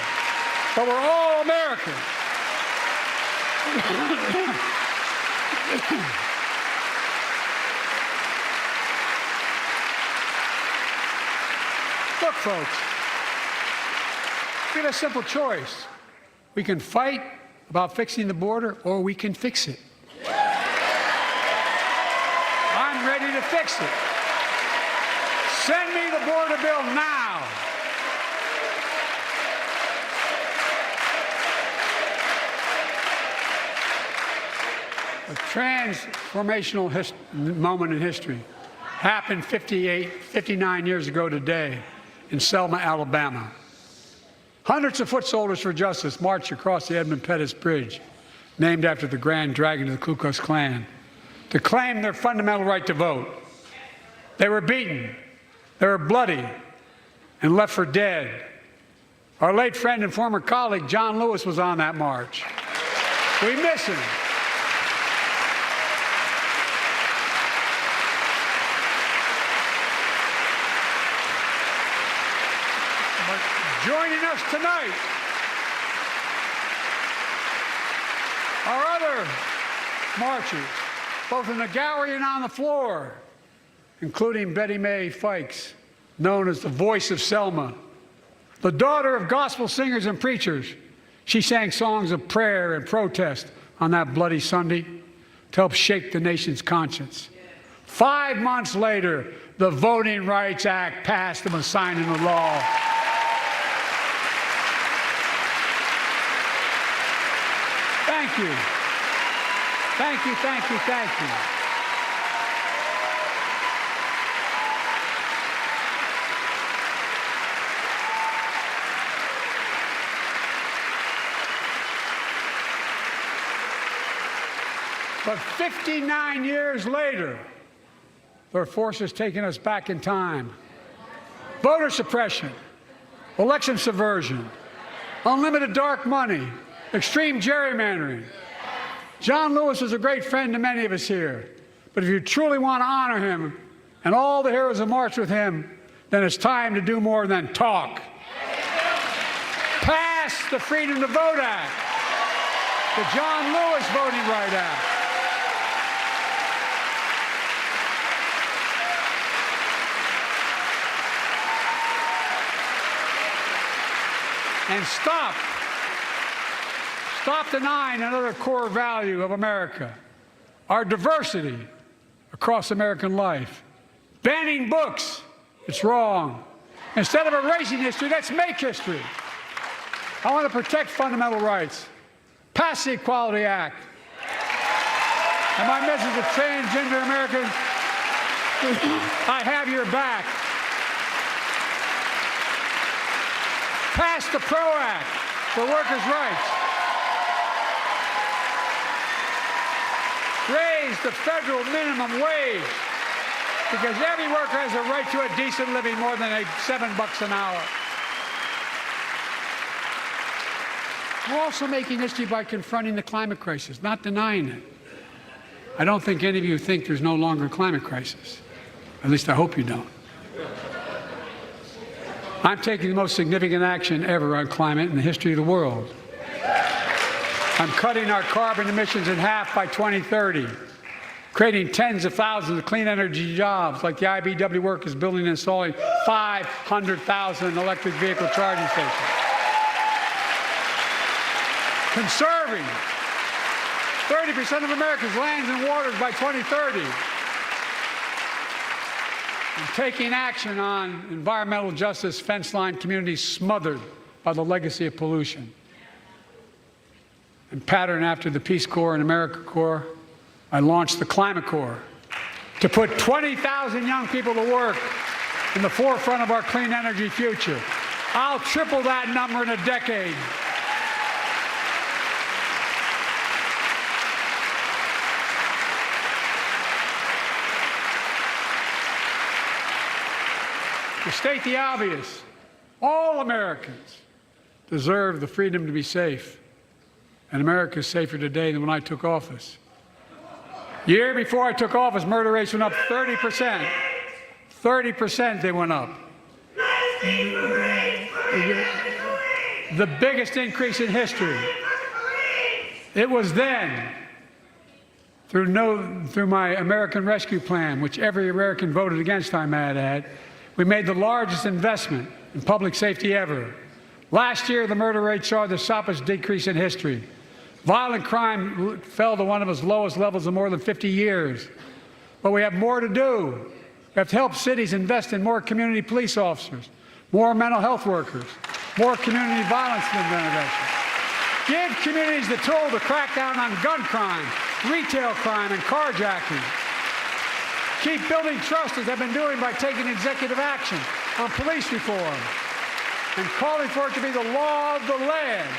but we're all Americans. Look, folks, we have a simple choice. We can fight about fixing the border, or we can fix it. I'm ready to fix it. Send me the border bill now. A transformational moment in history happened 59 years ago today in Selma, Alabama. Hundreds of foot soldiers for justice marched across the Edmund Pettus Bridge, named after the Grand Dragon of the Ku Klux Klan, to claim their fundamental right to vote. They were beaten, they were bloody, and left for dead. Our late friend and former colleague, John Lewis, was on that march. We miss him. Joining us tonight are other marchers, both in the gallery and on the floor, including Betty Mae Fikes, known as the voice of Selma. The daughter of gospel singers and preachers, she sang songs of prayer and protest on that bloody Sunday to help shake the nation's conscience. 5 months later, the Voting Rights Act passed and was signed into law. Thank you. Thank you, thank you, thank you. But 59 years later, their forces taking us back in time. Voter suppression, election subversion, unlimited dark money, extreme gerrymandering. John Lewis was a great friend to many of us here. But if you truly want to honor him and all the heroes who marched with him, then it's time to do more than talk. Pass the Freedom to Vote Act, the John Lewis Voting Rights Act. And stop denying another core value of America, our diversity across American life. Banning books, it's wrong. Instead of erasing history, let's make history. I want to protect fundamental rights. Pass the Equality Act. And my message to transgender Americans, I have your back. Pass the PRO Act for workers' rights. Raise the federal minimum wage, because every worker has a right to a decent living more than $7 an hour. We're also making history by confronting the climate crisis, not denying it. I don't think any of you think there's no longer a climate crisis. At least I hope you don't. I'm taking the most significant action ever on climate in the history of the world. I'm cutting our carbon emissions in half by 2030, creating tens of thousands of clean energy jobs, like the IBEW workers building and installing 500,000 electric vehicle charging stations. Conserving 30% of America's lands and waters by 2030. And taking action on environmental justice fence line communities smothered by the legacy of pollution. And patterned after the Peace Corps and AmeriCorps, I launched the Climate Corps to put 20,000 young people to work in the forefront of our clean energy future. I'll triple that number in a decade. To state the obvious, all Americans deserve the freedom to be safe. And America is safer today than when I took office. Year before I took office, murder rates went up 30%. 30% they went up. The biggest increase in history. It was then, through my American Rescue Plan, which every American voted against, I might add, we made the largest investment in public safety ever. Last year, the murder rate saw the sharpest decrease in history. Violent crime fell to one of its lowest levels in more than 50 years. But we have more to do. We have to help cities invest in more community police officers, more mental health workers, more community violence intervention. Give communities the tool to crack down on gun crime, retail crime, and carjacking. Keep building trust, as I've been doing by taking executive action on police reform and calling for it to be the law of the land.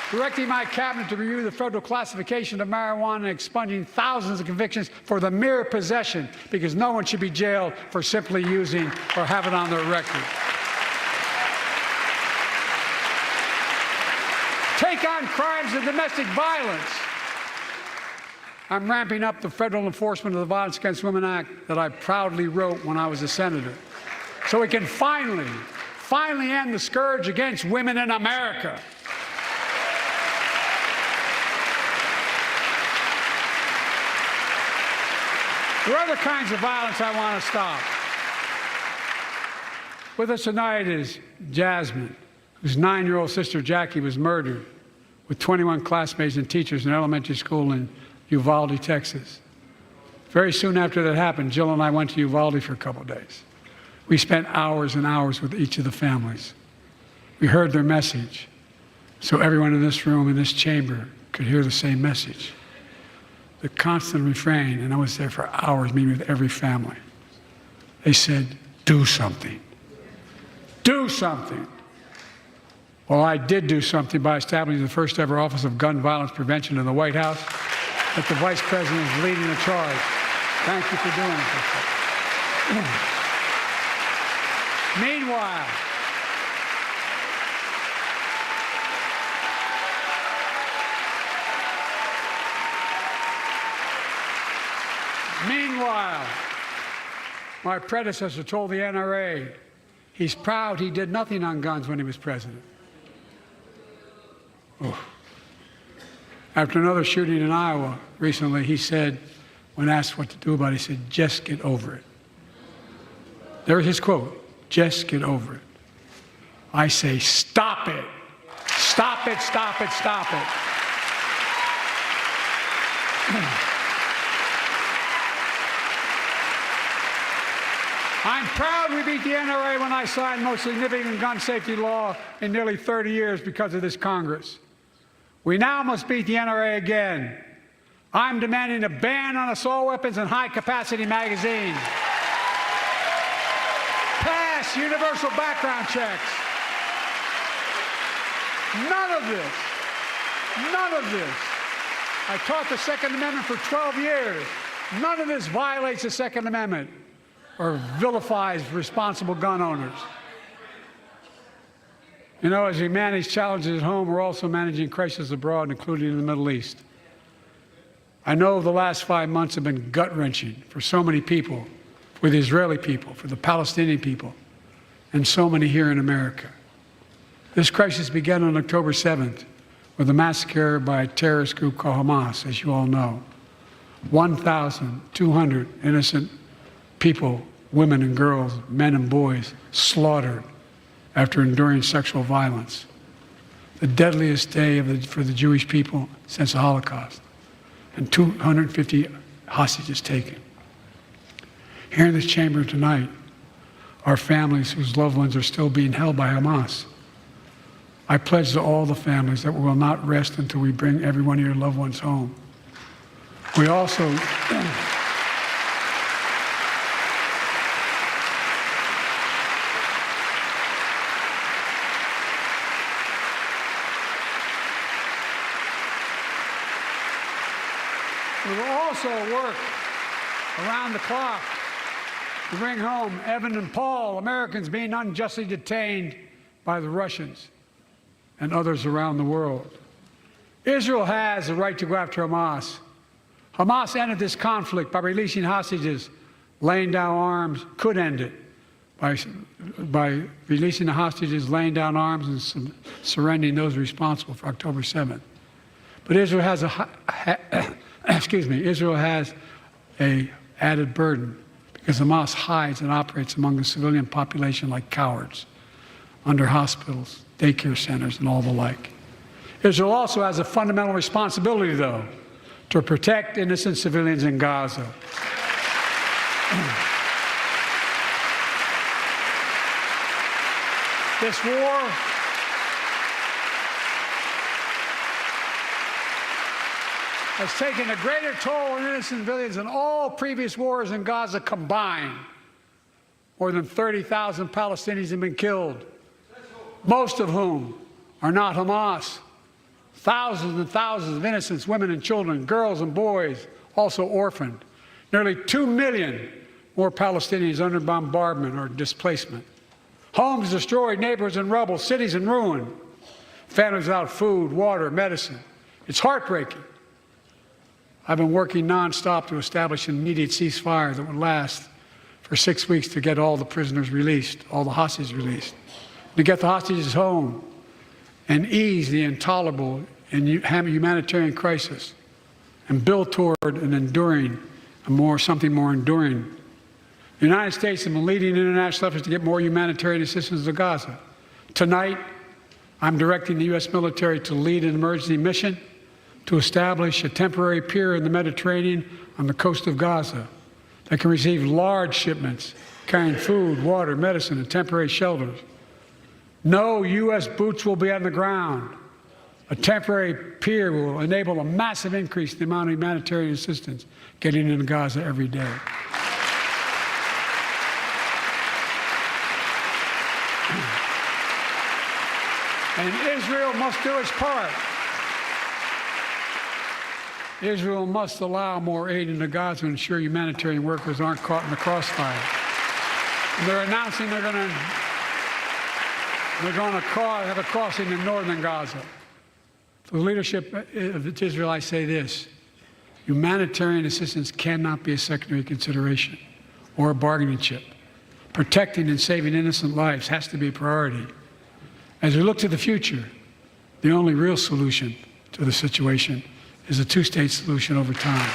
Directing my cabinet to review the federal classification of marijuana and expunging thousands of convictions for the mere possession, because no one should be jailed for simply using or have it on their record. Take on crimes of domestic violence. I'm ramping up the Federal Enforcement of the Violence Against Women Act that I proudly wrote when I was a senator, so we can finally end the scourge against women in America. There are other kinds of violence I want to stop. With us tonight is Jasmine, whose 9-year-old sister Jackie was murdered with 21 classmates and teachers in an elementary school in Uvalde, Texas. Very soon after that happened, Jill and I went to Uvalde for a couple of days. We spent hours and hours with each of the families. We heard their message, so everyone in this room, in this chamber, could hear the same message. The constant refrain, and I was there for hours meeting with every family. They said, do something. Do something. Well, I did do something by establishing the first ever Office of Gun Violence Prevention in the White House, that the Vice President is leading the charge. Thank you for doing it. Meanwhile, my predecessor told the NRA he's proud he did nothing on guns when he was president. Oh. After another shooting in Iowa recently, he said, when asked what to do about it, he said, just get over it. There's his quote, just get over it. I say, stop it. Stop it, stop it, stop it. I'm proud we beat the NRA when I signed the most significant gun safety law in nearly 30 years because of this Congress. We now must beat the NRA again. I'm demanding a ban on assault weapons and high-capacity magazines. Pass universal background checks. None of this. I taught the Second Amendment for 12 years. None of this violates the Second Amendment or vilifies responsible gun owners. You know, as we manage challenges at home, we're also managing crises abroad, including in the Middle East. I know the last 5 months have been gut-wrenching for so many people, for the Israeli people, for the Palestinian people, and so many here in America. This crisis began on October 7th with a massacre by a terrorist group called Hamas, as you all know. 1,200 innocent people, women and girls, men and boys, slaughtered after enduring sexual violence. The deadliest day for the Jewish people since the Holocaust, and 250 hostages taken. Here in this chamber tonight are families whose loved ones are still being held by Hamas. I pledge to all the families that we will not rest until we bring every one of your loved ones home. We also We will also work around the clock to bring home Evan and Paul, Americans being unjustly detained by the Russians and others around the world. Israel has the right to go after Hamas. Hamas ended this conflict by releasing hostages, laying down arms, could end it by releasing the hostages, laying down arms, and surrendering those responsible for October 7th. But Israel has Israel has a added burden because Hamas hides and operates among the civilian population like cowards, under hospitals, daycare centers, and all the like. Israel also has a fundamental responsibility, though, to protect innocent civilians in Gaza. This war has taken a greater toll on innocent civilians than all previous wars in Gaza combined. More than 30,000 Palestinians have been killed, most of whom are not Hamas. Thousands and thousands of innocents, women and children, girls and boys, also orphaned. Nearly 2 million more Palestinians under bombardment or displacement. Homes destroyed, neighborhoods in rubble, cities in ruin. Families without food, water, medicine. It's heartbreaking. I've been working nonstop to establish an immediate ceasefire that would last for 6 weeks to get all the prisoners released, all the hostages released, to get the hostages home and ease the intolerable and humanitarian crisis and build toward an enduring, something more enduring. The United States has been leading international efforts to get more humanitarian assistance to Gaza. Tonight, I'm directing the U.S. military to lead an emergency mission to establish a temporary pier in the Mediterranean on the coast of Gaza that can receive large shipments carrying food, water, medicine, and temporary shelters. No U.S. boots will be on the ground. A temporary pier will enable a massive increase in the amount of humanitarian assistance getting into Gaza every day. And Israel must do its part. Israel must allow more aid into Gaza to ensure humanitarian workers aren't caught in the crossfire. And they're announcing they're going to have a crossing in northern Gaza. For the leadership of Israel, I say this: humanitarian assistance cannot be a secondary consideration or a bargaining chip. Protecting and saving innocent lives has to be a priority. As we look to the future, the only real solution to the situation is a two-state solution over time.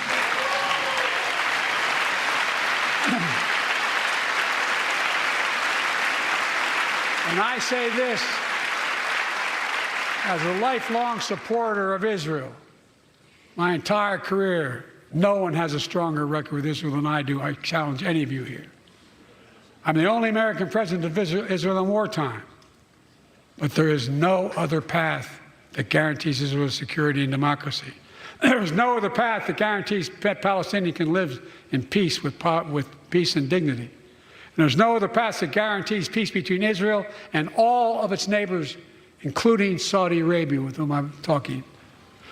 And I say this as a lifelong supporter of Israel. My entire career, no one has a stronger record with Israel than I do. I challenge any of you here. I'm the only American president of Israel in wartime. But there is no other path that guarantees Israel's security and democracy. There is no other path that guarantees Palestinians can live in peace with peace and dignity. And there's no other path that guarantees peace between Israel and all of its neighbors, including Saudi Arabia, with whom I'm talking.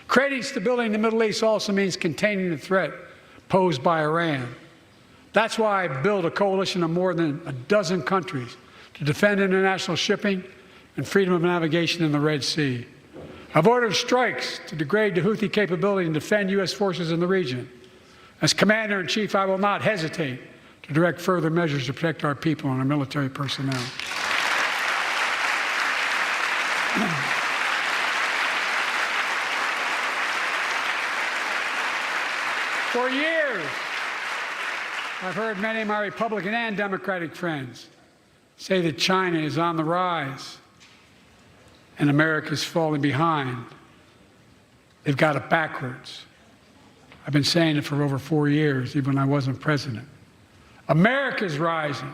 Creating stability in the Middle East also means containing the threat posed by Iran. That's why I built a coalition of more than a dozen countries to defend international shipping and freedom of navigation in the Red Sea. I've ordered strikes to degrade the Houthi capability and defend U.S. forces in the region. As Commander-in-Chief, I will not hesitate to direct further measures to protect our people and our military personnel. For years, I've heard many of my Republican and Democratic friends say that China is on the rise and America's falling behind. They've got it backwards. I've been saying it for over 4 years, even when I wasn't president. America's rising.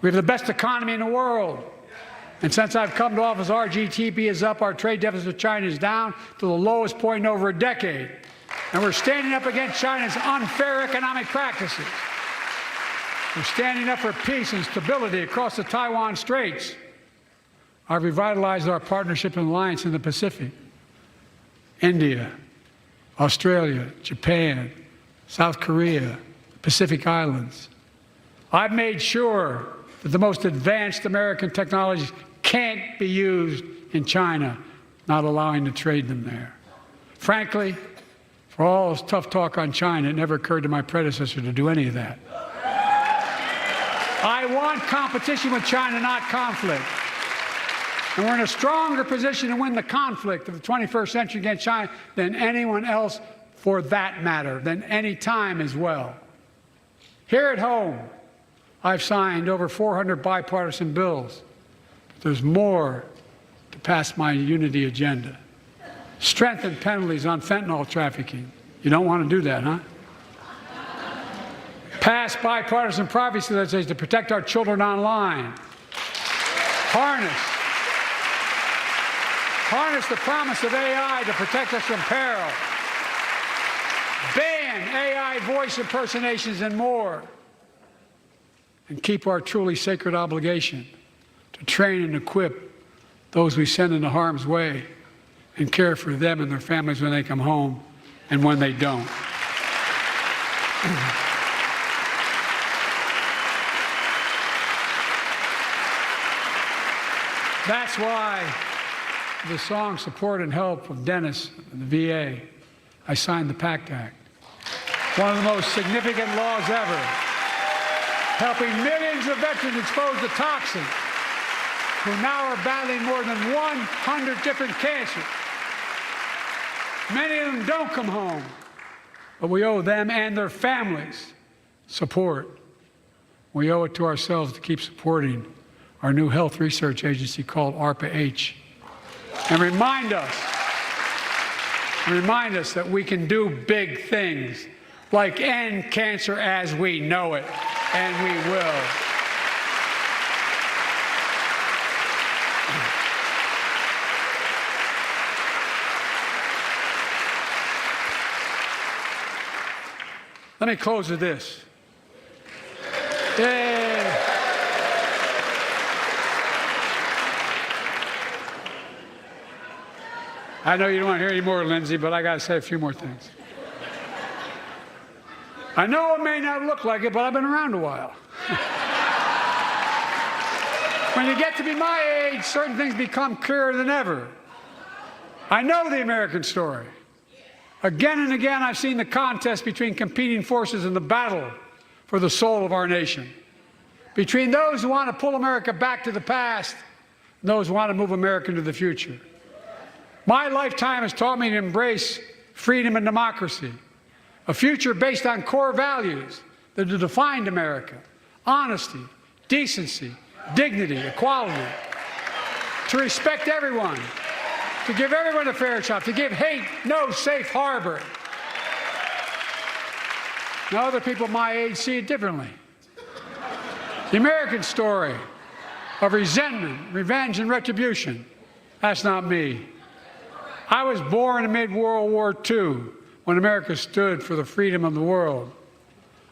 We have the best economy in the world. And since I've come to office, our GDP is up, our trade deficit with China is down to the lowest point in over a decade. And we're standing up against China's unfair economic practices. We're standing up for peace and stability across the Taiwan Straits. I've revitalized our partnership and alliance in the Pacific. India, Australia, Japan, South Korea, Pacific Islands. I've made sure that the most advanced American technologies can't be used in China, not allowing to trade them there. Frankly, for all this tough talk on China, it never occurred to my predecessor to do any of that. I want competition with China, not conflict. And we're in a stronger position to win the conflict of the 21st century against China than anyone else, for that matter, than any time as well. Here at home, I've signed over 400 bipartisan bills. But there's more to pass my unity agenda. Strengthen penalties on fentanyl trafficking. You don't want to do that, huh? Pass bipartisan privacy legislation to protect our children online. Harness the promise of AI to protect us from peril. Ban AI voice impersonations and more. And keep our truly sacred obligation to train and equip those we send into harm's way and care for them and their families when they come home and when they don't. That's why the song Support and Help of Dennis and the VA, I signed the PACT Act. One of the most significant laws ever, helping millions of veterans exposed to toxins who now are battling more than 100 different cancers. Many of them don't come home, but we owe them and their families support. We owe it to ourselves to keep supporting our new health research agency called ARPA-H, and remind us that we can do big things like end cancer as we know it, and we will. Let me close with this. I know you don't want to hear any more, Lindsay, but I got to say a few more things. I know it may not look like it, but I've been around a while. When you get to be my age, certain things become clearer than ever. I know the American story. Again and again, I've seen the contest between competing forces in the battle for the soul of our nation. Between those who want to pull America back to the past and those who want to move America into the future. My lifetime has taught me to embrace freedom and democracy, a future based on core values that have defined America: honesty, decency, dignity, equality, to respect everyone, to give everyone a fair shot, to give hate no safe harbor. Now, other people my age see it differently. The American story of resentment, revenge, and retribution, that's not me. I was born amid World War II, when America stood for the freedom of the world.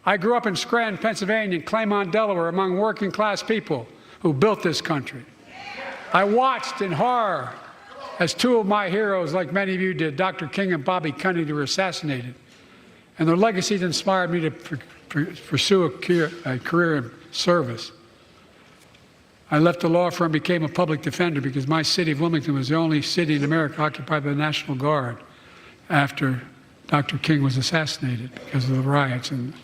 I grew up in Scranton, Pennsylvania, and Claymont, Delaware, among working-class people who built this country. I watched in horror as two of my heroes, like many of you did, Dr. King and Bobby Kennedy, were assassinated. And their legacies inspired me to pursue a career in service. I left the law firm and became a public defender because my city of Wilmington was the only city in America occupied by the National Guard after Dr. King was assassinated because of the riots. And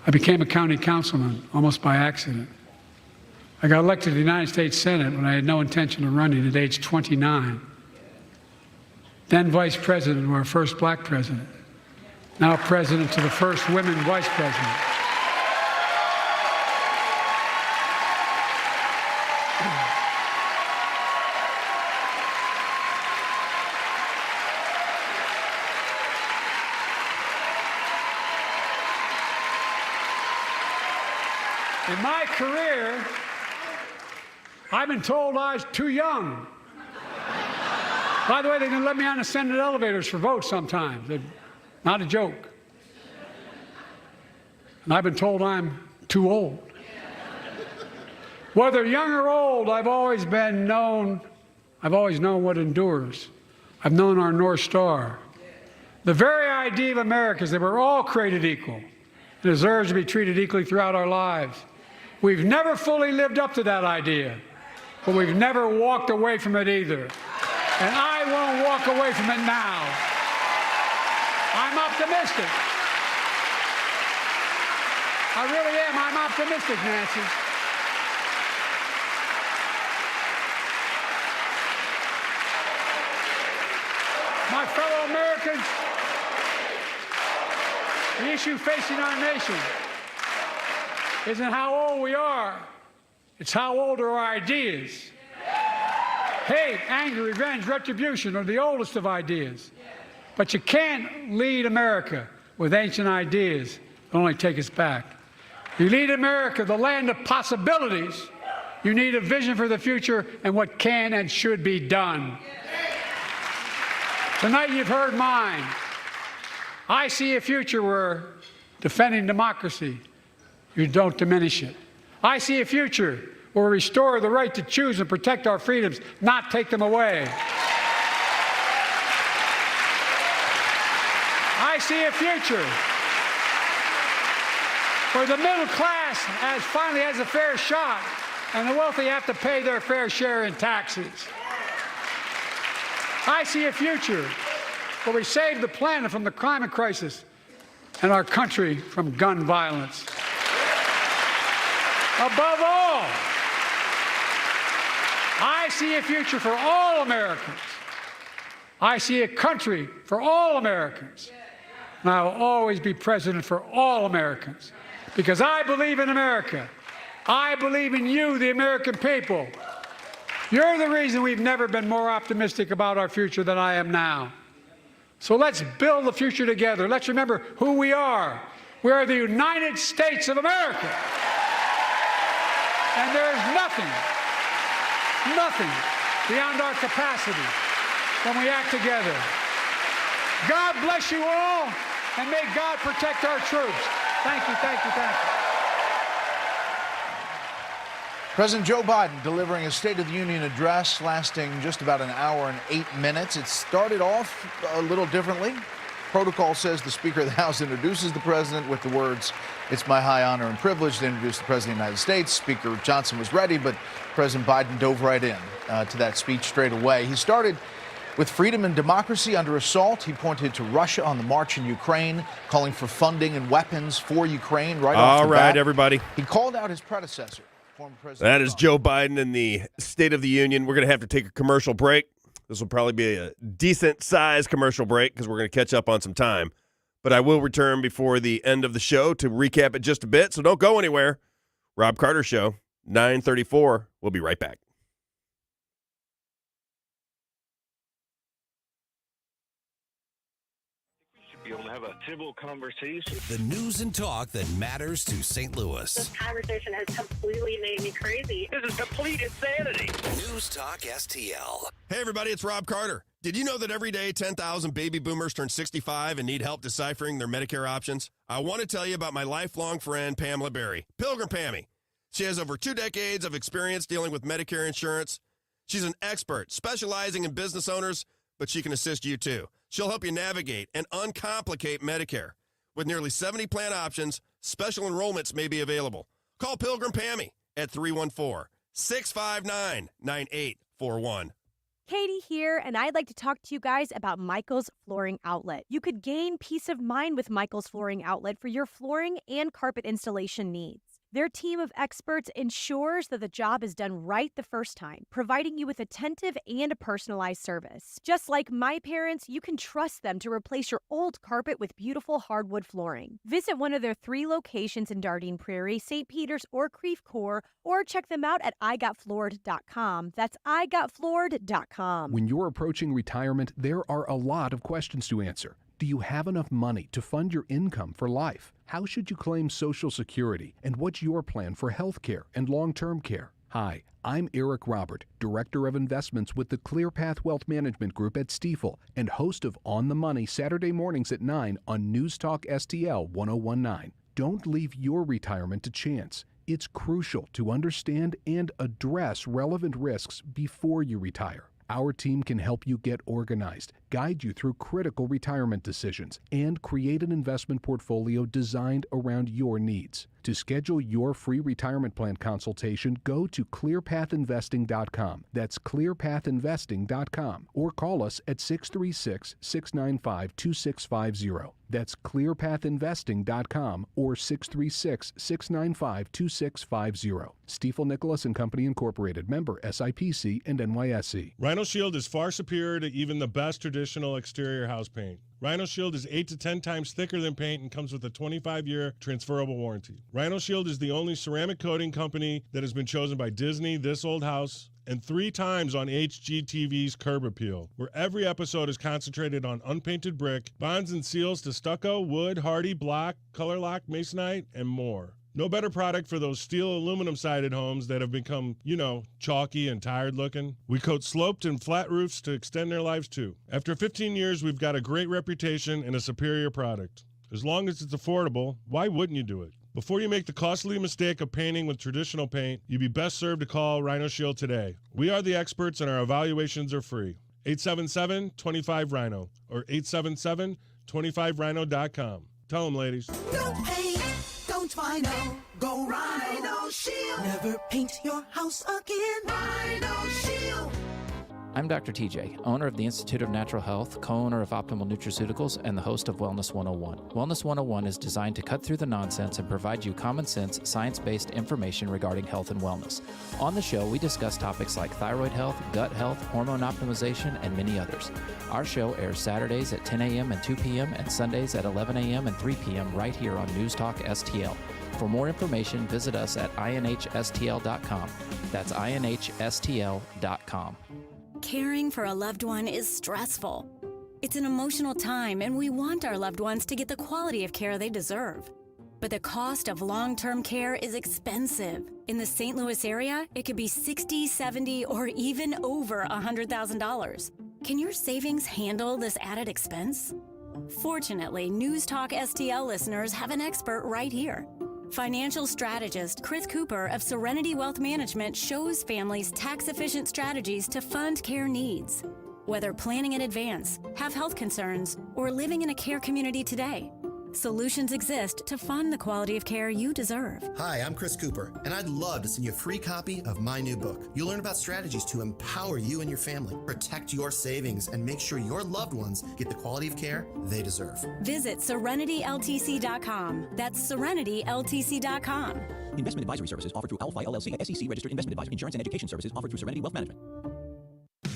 I became a county councilman almost by accident. I got elected to the United States Senate when I had no intention of running at age 29. Then vice president to our first black president. Now president to the first women vice president. In my career, I've been told I was too young. By the way, they're going to let me on the Senate elevators for votes sometimes. They're not a joke. And I've been told I'm too old. Whether young or old, I've always known what endures. I've known our North Star. The very idea of America is that we're all created equal and deserves to be treated equally throughout our lives. We've never fully lived up to that idea, but we've never walked away from it either. And I won't walk away from it now. I'm optimistic. I really am. I'm optimistic, Nancy. My fellow Americans, the issue facing our nation isn't how old we are. It's how old are our ideas. Hate, anger, revenge, retribution are the oldest of ideas. But you can't lead America with ancient ideas that only take us back. You lead America, the land of possibilities. You need a vision for the future and what can and should be done. Tonight you've heard mine. I see a future where defending democracy, you don't diminish it. I see a future where we restore the right to choose and protect our freedoms, not take them away. I see a future where the middle class finally has a fair shot and the wealthy have to pay their fair share in taxes. I see a future where we save the planet from the climate crisis and our country from gun violence. Above all, I see a future for all Americans. I see a country for all Americans. And I will always be president for all Americans because I believe in America. I believe in you, the American people. You're the reason we've never been more optimistic about our future than I am now. So let's build the future together. Let's remember who we are. We are the United States of America. And there is nothing beyond our capacity when we act together. God bless you all, and may God protect our troops. Thank you, thank you, thank you. President Joe Biden delivering a State of the Union address lasting just about an hour and 8 minutes. It started off a little differently. Protocol says the Speaker of the House introduces the president with the words, "It's my high honor and privilege to introduce the President of the United States." Speaker Johnson was ready, but President Biden dove right in to that speech straight away. He started with freedom and democracy under assault. He pointed to Russia on the march in Ukraine, calling for funding and weapons for Ukraine right off the bat. All right, everybody. He called out his predecessor. That is Joe Biden in the State of the Union. We're going to have to take a commercial break. This will probably be a decent-sized commercial break because we're going to catch up on some time. But I will return before the end of the show to recap it just a bit, so don't go anywhere. Robb Carter Show, 9:34. We'll be right back. Be able to have a civil conversation. The news and talk that matters to St. Louis. This conversation has completely made me crazy. This is complete insanity. News Talk STL. Hey, everybody, it's Robb Carter. Did you know that every day 10,000 baby boomers turn 65 and need help deciphering their Medicare options? I want to tell you about my lifelong friend, Pamela Berry, Pilgrim Pammy. She has over 2 decades of experience dealing with Medicare insurance. She's an expert specializing in business owners, but she can assist you too. She'll help you navigate and uncomplicate Medicare. With nearly 70 plan options, special enrollments may be available. Call Pilgrim Pammy at 314-659-9841. Katie here, and I'd like to talk to you guys about Michael's Flooring Outlet. You could gain peace of mind with Michael's Flooring Outlet for your flooring and carpet installation needs. Their team of experts ensures that the job is done right the first time, providing you with attentive and a personalized service. Just like my parents, you can trust them to replace your old carpet with beautiful hardwood flooring. Visit one of their 3 locations in Dardenne Prairie, St. Peters, or Creve Coeur, or check them out at igotfloored.com. That's igotfloored.com. When you're approaching retirement, there are a lot of questions to answer. Do you have enough money to fund your income for life? How should you claim Social Security? And what's your plan for health care and long-term care? Hi, I'm Eric Robert, Director of Investments with the ClearPath Wealth Management Group at Stifel and host of On the Money Saturday mornings at 9 on News Talk STL 1019. Don't leave your retirement to chance. It's crucial to understand and address relevant risks before you retire. Our team can help you get organized, guide you through critical retirement decisions, and create an investment portfolio designed around your needs. To schedule your free retirement plan consultation, go to clearpathinvesting.com. That's clearpathinvesting.com. Or call us at 636-695-2650. That's clearpathinvesting.com or 636-695-2650. Stiefel Nicholas and Company Incorporated, member SIPC and NYSE. Rhino Shield is far superior to even the best traditional exterior house paint. Rhino Shield is 8 to 10 times thicker than paint and comes with a 25-year transferable warranty. Rhino Shield is the only ceramic coating company that has been chosen by Disney, This Old House, and 3 times on HGTV's Curb Appeal, where every episode is concentrated on unpainted brick, bonds and seals to stucco, wood, hardy, block, color lock, masonite, and more. No better product for those steel aluminum-sided homes that have become, chalky and tired looking. We coat sloped and flat roofs to extend their lives too. After 15 years, we've got a great reputation and a superior product. As long as it's affordable, why wouldn't you do it? Before you make the costly mistake of painting with traditional paint, you'd be best served to call Rhino Shield today. We are the experts and our evaluations are free. 877-25-RHINO or 877-25rhino.com. Tell them, ladies. No paint, don't Rhino. Go Rhino Shield. Never paint your house again. Rhino Shield. I'm Dr. TJ, owner of the Institute of Natural Health, co-owner of Optimal Nutraceuticals, and the host of Wellness 101. Wellness 101 is designed to cut through the nonsense and provide you common sense, science-based information regarding health and wellness. On the show, we discuss topics like thyroid health, gut health, hormone optimization, and many others. Our show airs Saturdays at 10 a.m. and 2 p.m. and Sundays at 11 a.m. and 3 p.m. right here on News Talk STL. For more information, visit us at inhstl.com. That's inhstl.com. Caring for a loved one is stressful. It's an emotional time, and we want our loved ones to get the quality of care they deserve. But the cost of long-term care is expensive. In the St. Louis area, it could be $60,000, $70,000, or even over $100,000. Can your savings handle this added expense? Fortunately, News Talk STL listeners have an expert right here. Financial strategist Chris Cooper of Serenity Wealth Management shows families tax-efficient strategies to fund care needs. Whether planning in advance, have health concerns, or living in a care community today, solutions exist to fund the quality of care you deserve. Hi, I'm Chris Cooper, and I'd love to send you a free copy of my new book. You'll learn about strategies to empower you and your family, protect your savings, and make sure your loved ones get the quality of care they deserve. Visit SerenityLTC.com. That's SerenityLTC.com. Investment advisory services offered through Alphi LLC, SEC registered investment advisor. Insurance and education services offered through Serenity Wealth Management.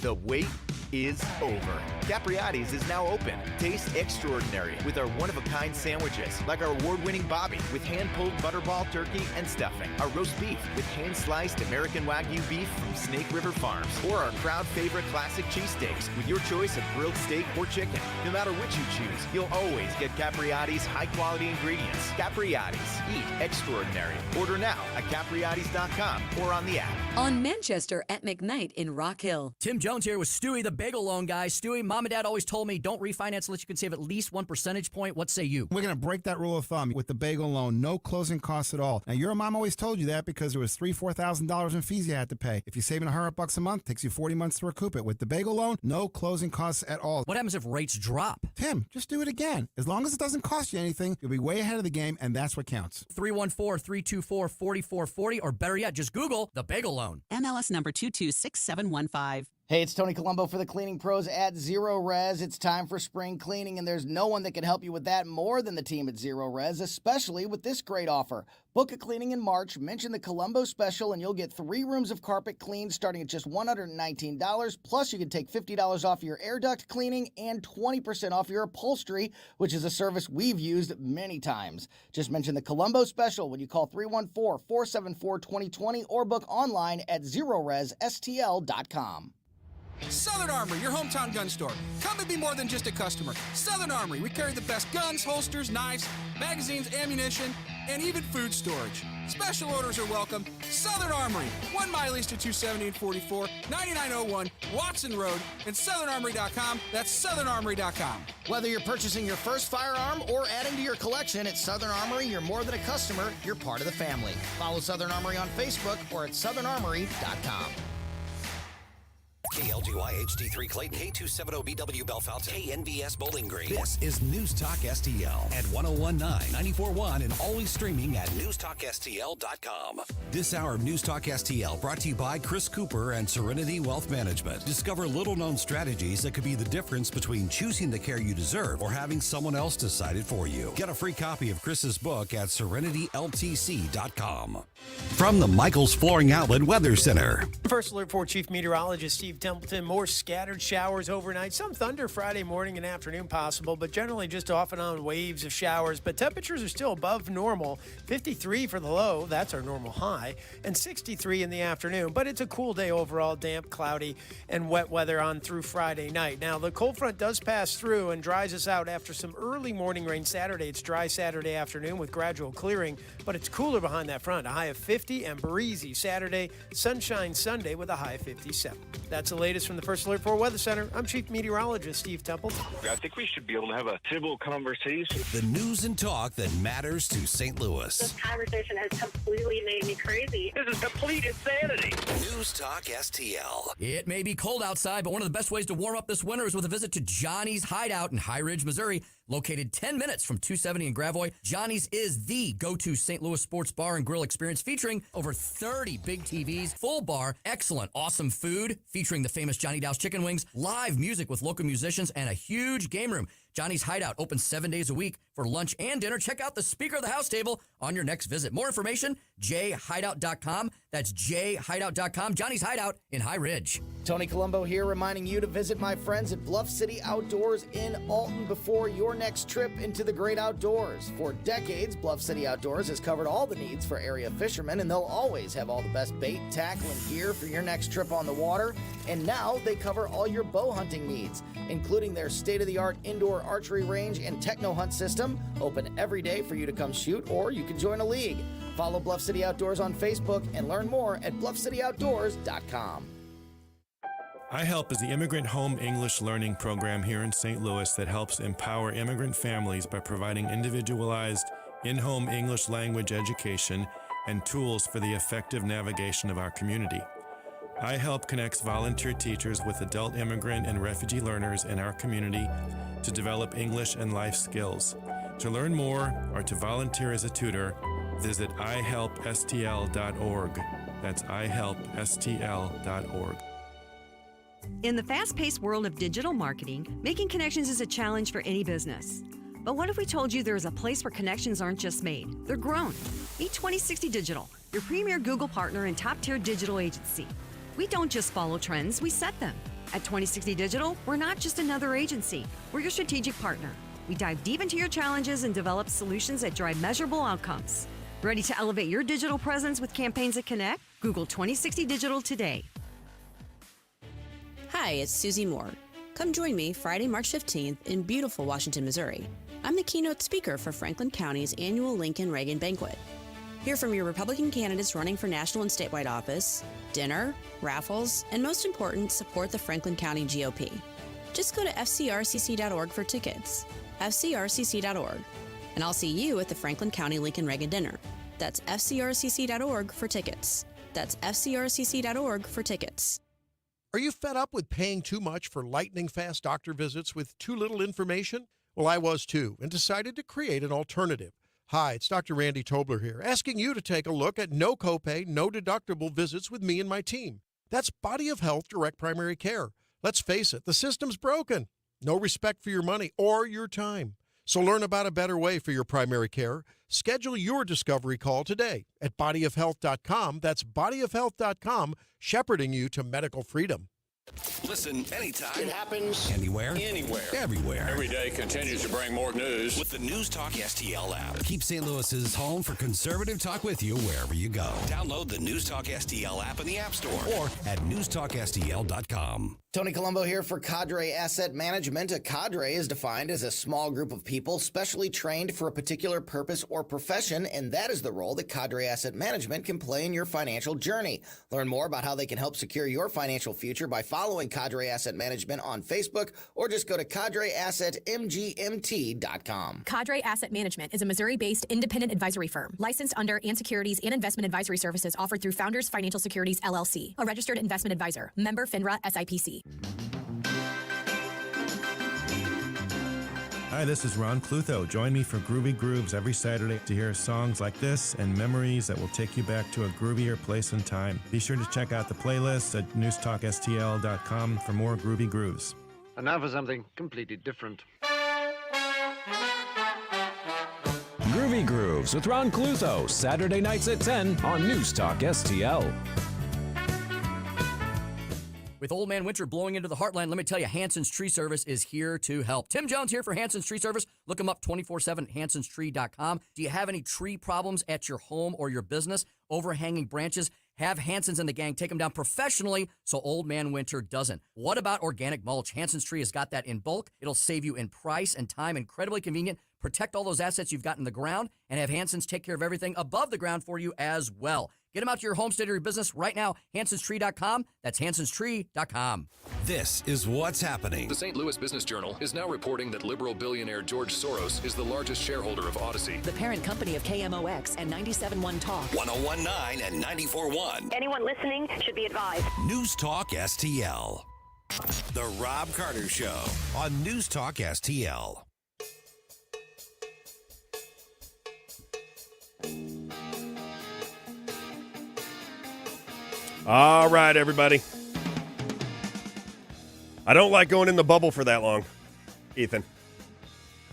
The wait is over. Capriati's is now open. Taste extraordinary with our one-of-a-kind sandwiches, like our award-winning Bobby with hand-pulled butterball turkey and stuffing, our roast beef with hand-sliced American Wagyu beef from Snake River Farms, or our crowd-favorite classic cheesesteaks with your choice of grilled steak or chicken. No matter which you choose, you'll always get Capriati's high-quality ingredients. Capriati's. Eat extraordinary. Order now at capriatis.com or on the app. On Manchester at McKnight in Rock Hill. Tim Jones here with Stewie, the bagel loan guy. Stewie, mom and dad always told me don't refinance unless you can save at least 1 percentage point. What say you? We're going to break that rule of thumb with the bagel loan. No closing costs at all. Now, your mom always told you that because there was $3,000, $4,000 in fees you had to pay. If you're saving $100 a month, it takes you 40 months to recoup it. With the bagel loan, no closing costs at all. What happens if rates drop? Tim, just do it again. As long as it doesn't cost you anything, you'll be way ahead of the game, and that's what counts. 314-324-4440, or better yet, just Google the bagel loan. MLS number 226715. Hey, it's Tony Colombo for the Cleaning Pros at Zero Res. It's time for spring cleaning, and there's no one that can help you with that more than the team at Zero Res, especially with this great offer. Book a cleaning in March, mention the Colombo special, and you'll get 3 rooms of carpet cleaned starting at just $119. Plus, you can take $50 off your air duct cleaning and 20% off your upholstery, which is a service we've used many times. Just mention the Colombo special when you call 314-474-2020 or book online at ZeroResSTL.com. Southern Armory, your hometown gun store. Come and be more than just a customer. Southern Armory, we carry the best guns, holsters, knives, magazines, ammunition, and even food storage. Special orders are welcome. Southern Armory, 1 mile east of 270 and 44, 9901 Watson Road, and SouthernArmory.com. That's SouthernArmory.com. Whether you're purchasing your first firearm or adding to your collection at Southern Armory, you're more than a customer, you're part of the family. Follow Southern Armory on Facebook or at SouthernArmory.com. KLGY HD3 Clayton, K270BW Bellefonte, KNVS Bowling Green. This is News Talk STL at 1019, 94.1, and always streaming at newstalkstl.com. This hour of News Talk STL brought to you by Chris Cooper and Serenity Wealth Management. Discover little-known strategies that could be the difference between choosing the care you deserve or having someone else decide it for you. Get a free copy of Chris's book at serenityltc.com. From the Michaels Flooring Outlet Weather Center. First alert for Chief Meteorologist Steve Templeton. More scattered showers overnight. Some thunder Friday morning and afternoon possible, but generally just off and on waves of showers. But temperatures are still above normal. 53 for the low. That's our normal high. And 63 in the afternoon. But it's a cool day overall. Damp, cloudy, and wet weather on through Friday night. Now, the cold front does pass through and dries us out after some early morning rain Saturday. It's dry Saturday afternoon with gradual clearing, but it's cooler behind that front. A high of 50 and breezy Saturday. Sunshine Sunday with a high of 57. That's the latest from the First Alert 4 Weather Center. I'm Chief Meteorologist Steve Templeton. I think we should be able to have a civil conversation. The news and talk that matters to St. Louis. This conversation has completely made me crazy. This is complete insanity. News Talk STL. It may be cold outside, but one of the best ways to warm up this winter is with a visit to Johnny's Hideout in High Ridge, Missouri. Located 10 minutes from 270 in Gravois, Johnny's is the go-to St. Louis sports bar and grill experience featuring over 30 big TVs, full bar, excellent, awesome food featuring the famous Johnny Dow's chicken wings, live music with local musicians, and a huge game room. Johnny's Hideout opens 7 days a week for lunch and dinner. Check out the speaker of the house table on your next visit. More information, jhideout.com. That's jhideout.com. Johnny's Hideout in High Ridge. Tony Colombo here, reminding you to visit my friends at Bluff City Outdoors in Alton before your next trip into the great outdoors. For decades, Bluff City Outdoors has covered all the needs for area fishermen, and they'll always have all the best bait, tackle, and gear for your next trip on the water. And now they cover all your bow hunting needs, including their state-of-the-art indoor archery range and techno hunt system, open every day for you to come shoot, or you can join a league. Follow Bluff City Outdoors on Facebook and learn more at bluffcityoutdoors.com. iHelp is the immigrant home English learning program here in St. Louis that helps empower immigrant families by providing individualized in-home English language education and tools for the effective navigation of our community. iHelp connects volunteer teachers with adult immigrant and refugee learners in our community to develop English and life skills. To learn more or to volunteer as a tutor, visit ihelpstl.org. That's ihelpstl.org. In the fast-paced world of digital marketing, making connections is a challenge for any business. But what if we told you there is a place where connections aren't just made, they're grown? Meet 2060 Digital, your premier Google partner and top-tier digital agency. We don't just follow trends, we set them. At 2060 Digital, we're not just another agency, we're your strategic partner. We dive deep into your challenges and develop solutions that drive measurable outcomes. Ready to elevate your digital presence with campaigns that connect? Google 2060 Digital today. Hi, it's Susie Moore. Come join me Friday, March 15th in beautiful Washington, Missouri. I'm the keynote speaker for Franklin County's annual Lincoln Reagan Banquet. Hear from your Republican candidates running for national and statewide office, dinner, raffles, and most important, support the Franklin County GOP. Just go to fcrcc.org for tickets. fcrcc.org. And I'll see you at the Franklin County Lincoln Reagan Dinner. That's fcrcc.org for tickets. That's fcrcc.org for tickets. Are you fed up with paying too much for lightning-fast doctor visits with too little information? Well, I was too, and decided to create an alternative. Hi, it's Dr. Randy Tobler here, asking you to take a look at no copay, no deductible visits with me and my team. That's Body of Health Direct Primary Care. Let's face it, the system's broken. No respect for your money or your time. So learn about a better way for your primary care. Schedule your discovery call today at bodyofhealth.com. That's bodyofhealth.com, shepherding you to medical freedom. Listen anytime. It happens anywhere. Anywhere. Everywhere. Every day continues to bring more news. With the News Talk STL app. Keep St. Louis's home for conservative talk with you wherever you go. Download the News Talk STL app in the App Store or at newstalkstl.com. Tony Colombo here for Cadre Asset Management. A cadre is defined as a small group of people specially trained for a particular purpose or profession, and that is the role that Cadre Asset Management can play in your financial journey. Learn more about how they can help secure your financial future by following Cadre Asset Management on Facebook, or just go to cadreassetmgmt.com. Cadre Asset Management is a Missouri-based independent advisory firm licensed under and securities and investment advisory services offered through Founders Financial Securities, LLC, a registered investment advisor, member FINRA SIPC. Hi, this is Ron Clutho. Join me for Groovy Grooves every Saturday to hear songs like this and memories that will take you back to a groovier place and time. Be sure to check out the playlist at newstalkstl.com for more Groovy Grooves. And now for something completely different. Groovy Grooves with Ron Clutho, Saturday nights at 10 on News Talk STL. With Old Man Winter blowing into the heartland, let me tell you, Hanson's Tree Service is here to help. Tim Jones here for Hanson's Tree Service. Look them up 24/7 at hansonstree.com. Do you have any tree problems at your home or your business? Overhanging branches? Have Hanson's and the gang take them down professionally so Old Man Winter doesn't. What about organic mulch? Hanson's Tree has got that in bulk. It'll save you in price and time. Incredibly convenient. Protect all those assets you've got in the ground and have Hanson's take care of everything above the ground for you as well. Get them out to your homestead or your business right now. hansonstree.com. That's hansonstree.com. This is what's happening. The St. Louis Business Journal is now reporting that liberal billionaire George Soros is the largest shareholder of Odyssey, the parent company of KMOX and 97.1 Talk. 101.9 and 94.1. Anyone listening should be advised. News Talk STL. The Robb Carter Show on News Talk STL. All right, everybody. I don't like going in the bubble for that long, Ethan.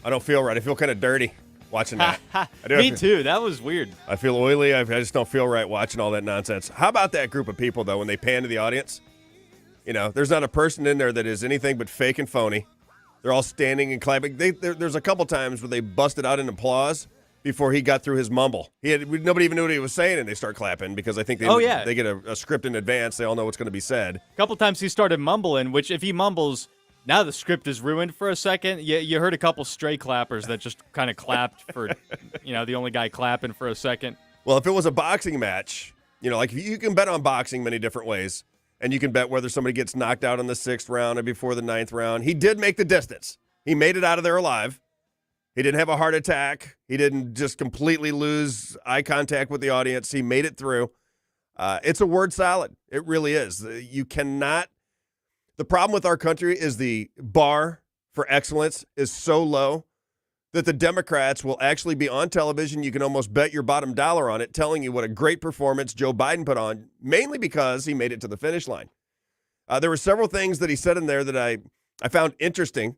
I don't feel right. I feel kind of dirty watching that. Me too. That was weird. I feel oily. I just don't feel right watching all that nonsense. How about that group of people, though, when they pan to the audience? You know, there's not a person in there that is anything but fake and phony. They're all standing and clapping. There's a couple times where they busted out in applause before he got through his mumble. Nobody even knew what he was saying, and they start clapping because I think they get a script in advance. They all know what's going to be said. A couple times he started mumbling, which if he mumbles, now the script is ruined for a second. You heard a couple stray clappers that just kind of clapped for, the only guy clapping for a second. Well, if it was a boxing match, like you can bet on boxing many different ways, and you can bet whether somebody gets knocked out in the 6th round or before the 9th round. He did make the distance. He made it out of there alive. He didn't have a heart attack. He didn't just completely lose eye contact with the audience. He made it through. It's a word salad. It really is. You cannot. The problem with our country is the bar for excellence is so low that the Democrats will actually be on television. You can almost bet your bottom dollar on it, telling you what a great performance Joe Biden put on, mainly because he made it to the finish line. There were several things that he said in there that I found interesting.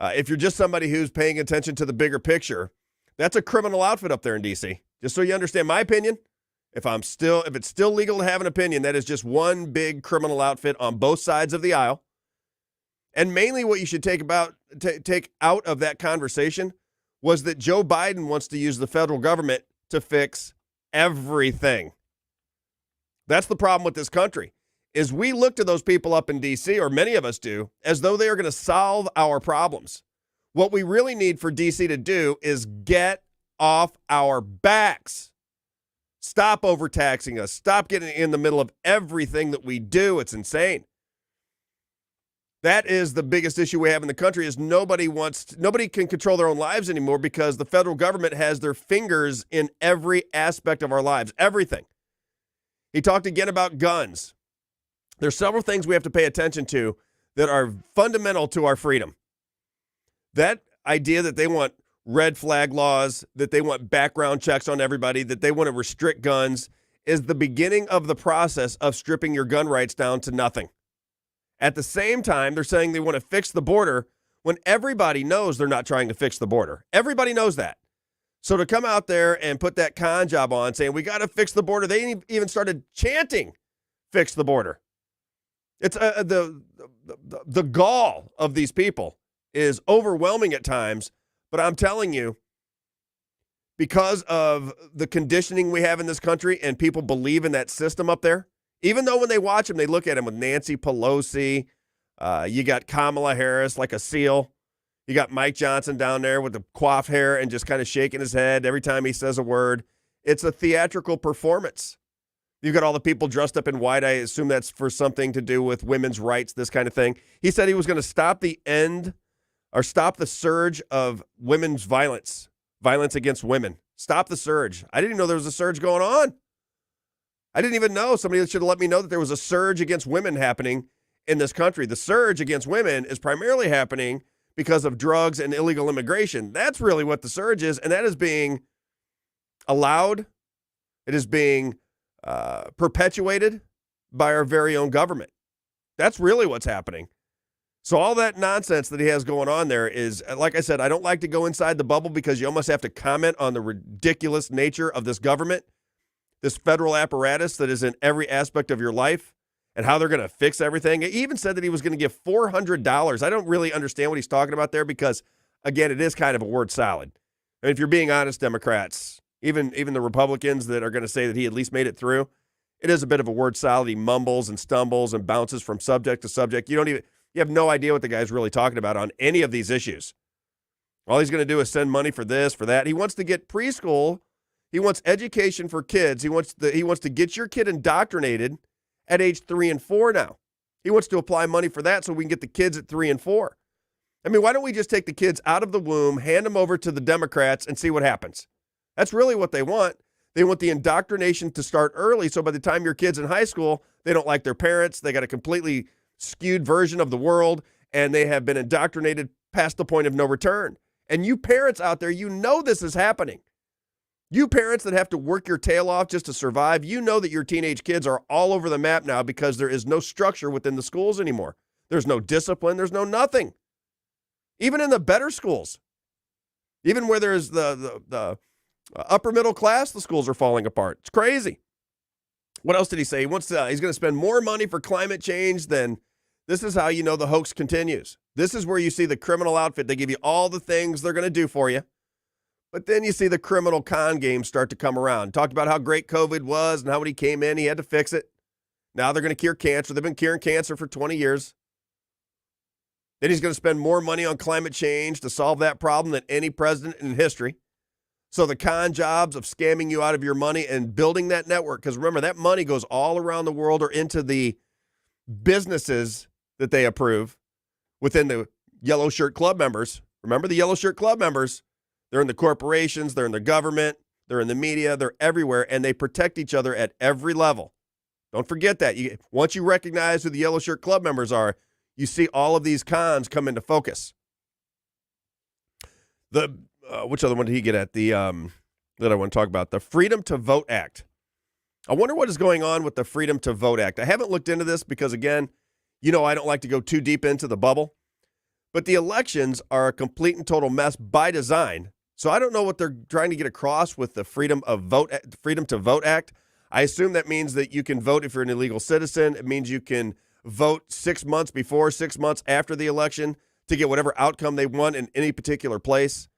If you're just somebody who's paying attention to the bigger picture, that's a criminal outfit up there in D.C. Just so you understand my opinion, if it's still legal to have an opinion, that is just one big criminal outfit on both sides of the aisle. And mainly what you should take out of that conversation was that Joe Biden wants to use the federal government to fix everything. That's the problem with this country. Is we look to those people up in D.C., or many of us do, as though they are going to solve our problems. What we really need for D.C. to do is get off our backs. Stop overtaxing us. Stop getting in the middle of everything that we do. It's insane. That is the biggest issue we have in the country is nobody can control their own lives anymore because the federal government has their fingers in every aspect of our lives, everything. He talked again about guns. There's several things we have to pay attention to that are fundamental to our freedom. That idea that they want red flag laws, that they want background checks on everybody, that they want to restrict guns is the beginning of the process of stripping your gun rights down to nothing. At the same time, they're saying they want to fix the border when everybody knows they're not trying to fix the border. Everybody knows that. So to come out there and put that con job on saying we got to fix the border, they even started chanting, fix the border. It's the gall of these people is overwhelming at times, but I'm telling you, because of the conditioning we have in this country and people believe in that system up there, even though when they watch them, they look at him with Nancy Pelosi, You got Kamala Harris like a seal. You got Mike Johnson down there with the coiffed hair and just kind of shaking his head every time he says a word. It's a theatrical performance. You've got all the people dressed up in white. I assume that's for something to do with women's rights, this kind of thing. He said he was going to stop the surge of women's violence against women. Stop the surge. I didn't even know there was a surge going on. I didn't even know. Somebody should have let me know that there was a surge against women happening in this country. The surge against women is primarily happening because of drugs and illegal immigration. That's really what the surge is, and that is being allowed. It is being perpetuated by our very own government. That's really what's happening. So all that nonsense that he has going on there is, like I said, I don't like to go inside the bubble because you almost have to comment on the ridiculous nature of this government, this federal apparatus that is in every aspect of your life, and how they're going to fix everything. He even said that he was going to give $400. I don't really understand what he's talking about there because, again, it is kind of a word salad. I mean, if you're being honest, Democrats, even the Republicans that are going to say that he at least made it through, it is a bit of a word salad. He mumbles and stumbles and bounces from subject to subject. You have no idea what the guy's really talking about on any of these issues. All he's going to do is send money for this, for that. He wants to get preschool. He wants education for kids. He wants to get your kid indoctrinated at age 3 and 4 now. He wants to apply money for that so we can get the kids at 3 and 4. I mean, why don't we just take the kids out of the womb, hand them over to the Democrats, and see what happens? That's really what they want. They want the indoctrination to start early, so by the time your kid's in high school, they don't like their parents. They got a completely skewed version of the world, and they have been indoctrinated past the point of no return. And you parents out there, you know this is happening. You parents that have to work your tail off just to survive, you know that your teenage kids are all over the map now because there is no structure within the schools anymore. There's no discipline. There's no nothing. Even in the better schools, even where there's the upper middle class, the schools are falling apart. It's crazy. What else did he say? He's going to spend more money for climate change than. This is how you know the hoax continues. This is where you see the criminal outfit. They give you all the things they're going to do for you. But then you see the criminal con games start to come around. Talked about how great COVID was and how when he came in, he had to fix it. Now they're going to cure cancer. They've been curing cancer for 20 years. Then he's going to spend more money on climate change to solve that problem than any president in history. So the con jobs of scamming you out of your money and building that network, because remember, that money goes all around the world or into the businesses that they approve within the Yellow Shirt Club members. Remember the Yellow Shirt Club members? They're in the corporations, they're in the government, they're in the media, they're everywhere, and they protect each other at every level. Don't forget that. Once you recognize who the Yellow Shirt Club members are, you see all of these cons come into focus. Which other one did he get at? That I want to talk about. The Freedom to Vote Act. I wonder what is going on with the Freedom to Vote Act. I haven't looked into this because, again, I don't like to go too deep into the bubble. But the elections are a complete and total mess by design. So I don't know what they're trying to get across with the Freedom to Vote Act. I assume that means that you can vote if you're an illegal citizen. It means you can vote 6 months before, 6 months after the election to get whatever outcome they want in any particular place.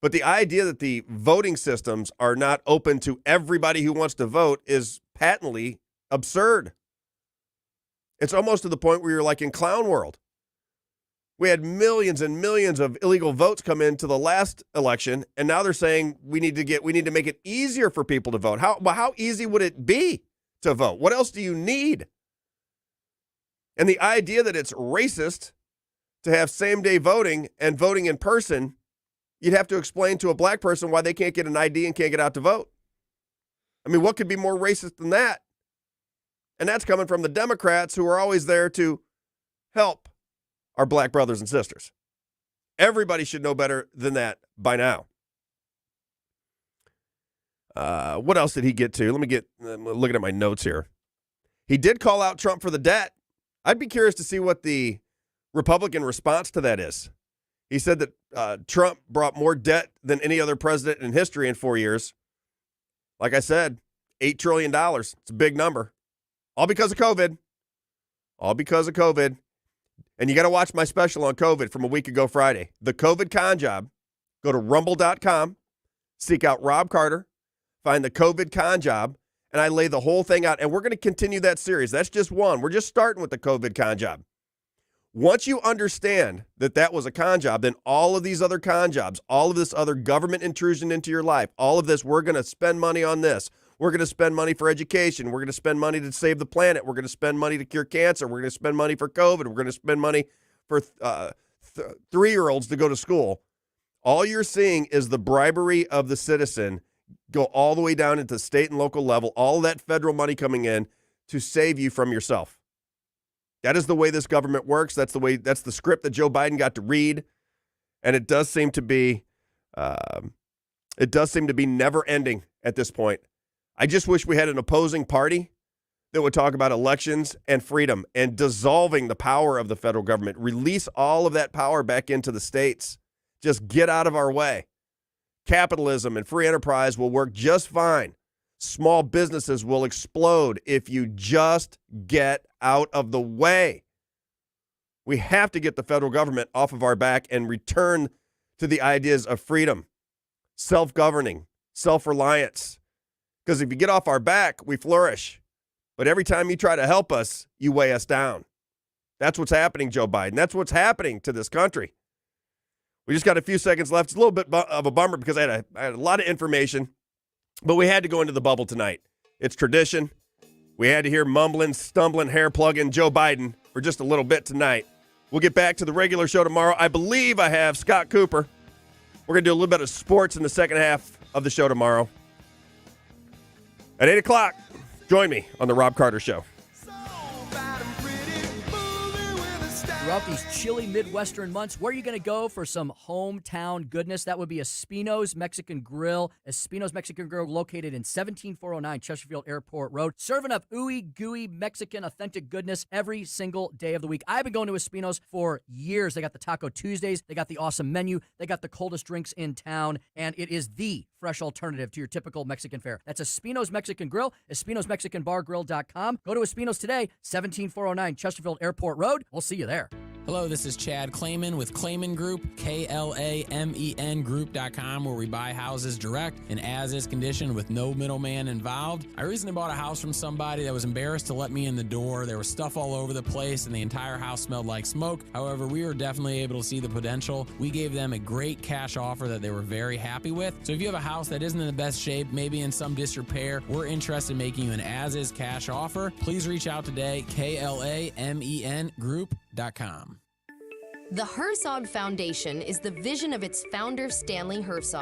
But the idea that the voting systems are not open to everybody who wants to vote is patently absurd. It's almost to the point where you're like in clown world. We had millions and millions of illegal votes come into the last election, and now they're saying we need to make it easier for people to vote. How easy would it be to vote? What else do you need? And the idea that it's racist to have same-day voting and voting in person, you'd have to explain to a black person why they can't get an ID and can't get out to vote. I mean, what could be more racist than that? And that's coming from the Democrats, who are always there to help our black brothers and sisters. Everybody should know better than that by now. What else did he get to? I'm looking at my notes here. He did call out Trump for the debt. I'd be curious to see what the Republican response to that is. He said that Trump brought more debt than any other president in history in 4 years. Like I said, $8 trillion. It's a big number. All because of COVID. All because of COVID. And you got to watch my special on COVID from a week ago Friday. The COVID Con Job. Go to rumble.com, seek out Robb Carter, find the COVID Con Job, and I lay the whole thing out. And we're going to continue that series. That's just one. We're just starting with the COVID Con Job. Once you understand that that was a con job, then all of these other con jobs, all of this other government intrusion into your life, all of this, we're going to spend money on this. We're going to spend money for education. We're going to spend money to save the planet. We're going to spend money to cure cancer. We're going to spend money for COVID. We're going to spend money for 3-year-olds to go to school. All you're seeing is the bribery of the citizen go all the way down into state and local level, all that federal money coming in to save you from yourself. That is the way this government works. That's the script that Joe Biden got to read. And it does seem to be never ending at this point. I just wish we had an opposing party that would talk about elections and freedom and dissolving the power of the federal government. Release all of that power back into the states. Just get out of our way. Capitalism and free enterprise will work just fine. Small businesses will explode if you just get out of the way. We have to get the federal government off of our back and return to the ideas of freedom, self-governing, self-reliance. Because if you get off our back, we flourish. But every time you try to help us, you weigh us down. That's what's happening, Joe Biden. That's what's happening to this country. We just got a few seconds left. It's a little bit of a bummer because I had a lot of information, but we had to go into the bubble tonight. It's tradition. We had to hear mumbling, stumbling, hair plugging Joe Biden for just a little bit tonight. We'll get back to the regular show tomorrow. I believe I have Scott Cooper. We're going to do a little bit of sports in the second half of the show tomorrow. At 8 o'clock, join me on the Robb Carter Show. Throughout these chilly Midwestern months, where are you going to go for some hometown goodness? That would be Espino's Mexican Grill. Espino's Mexican Grill located in 17409 Chesterfield Airport Road. Serving up ooey gooey Mexican authentic goodness every single day of the week. I've been going to Espino's for years. They got the Taco Tuesdays. They got the awesome menu. They got the coldest drinks in town. And it is the fresh alternative to your typical Mexican fare. That's Espino's Mexican Grill, Espino'sMexicanBarGrill.com. Go to Espino's today, 17409 Chesterfield Airport Road. We'll see you there. Hello, this is Chad Clayman with Clayman Group, KLAMEN Group.com, where we buy houses direct and as-is condition with no middleman involved. I recently bought a house from somebody that was embarrassed to let me in the door. There was stuff all over the place, and the entire house smelled like smoke. However, we were definitely able to see the potential. We gave them a great cash offer that they were very happy with. So if you have a house that isn't in the best shape, maybe in some disrepair, we're interested in making you an as-is cash offer. Please reach out today, KLAMEN Group.com. The Herzog Foundation is the vision of its founder, Stanley Herzog.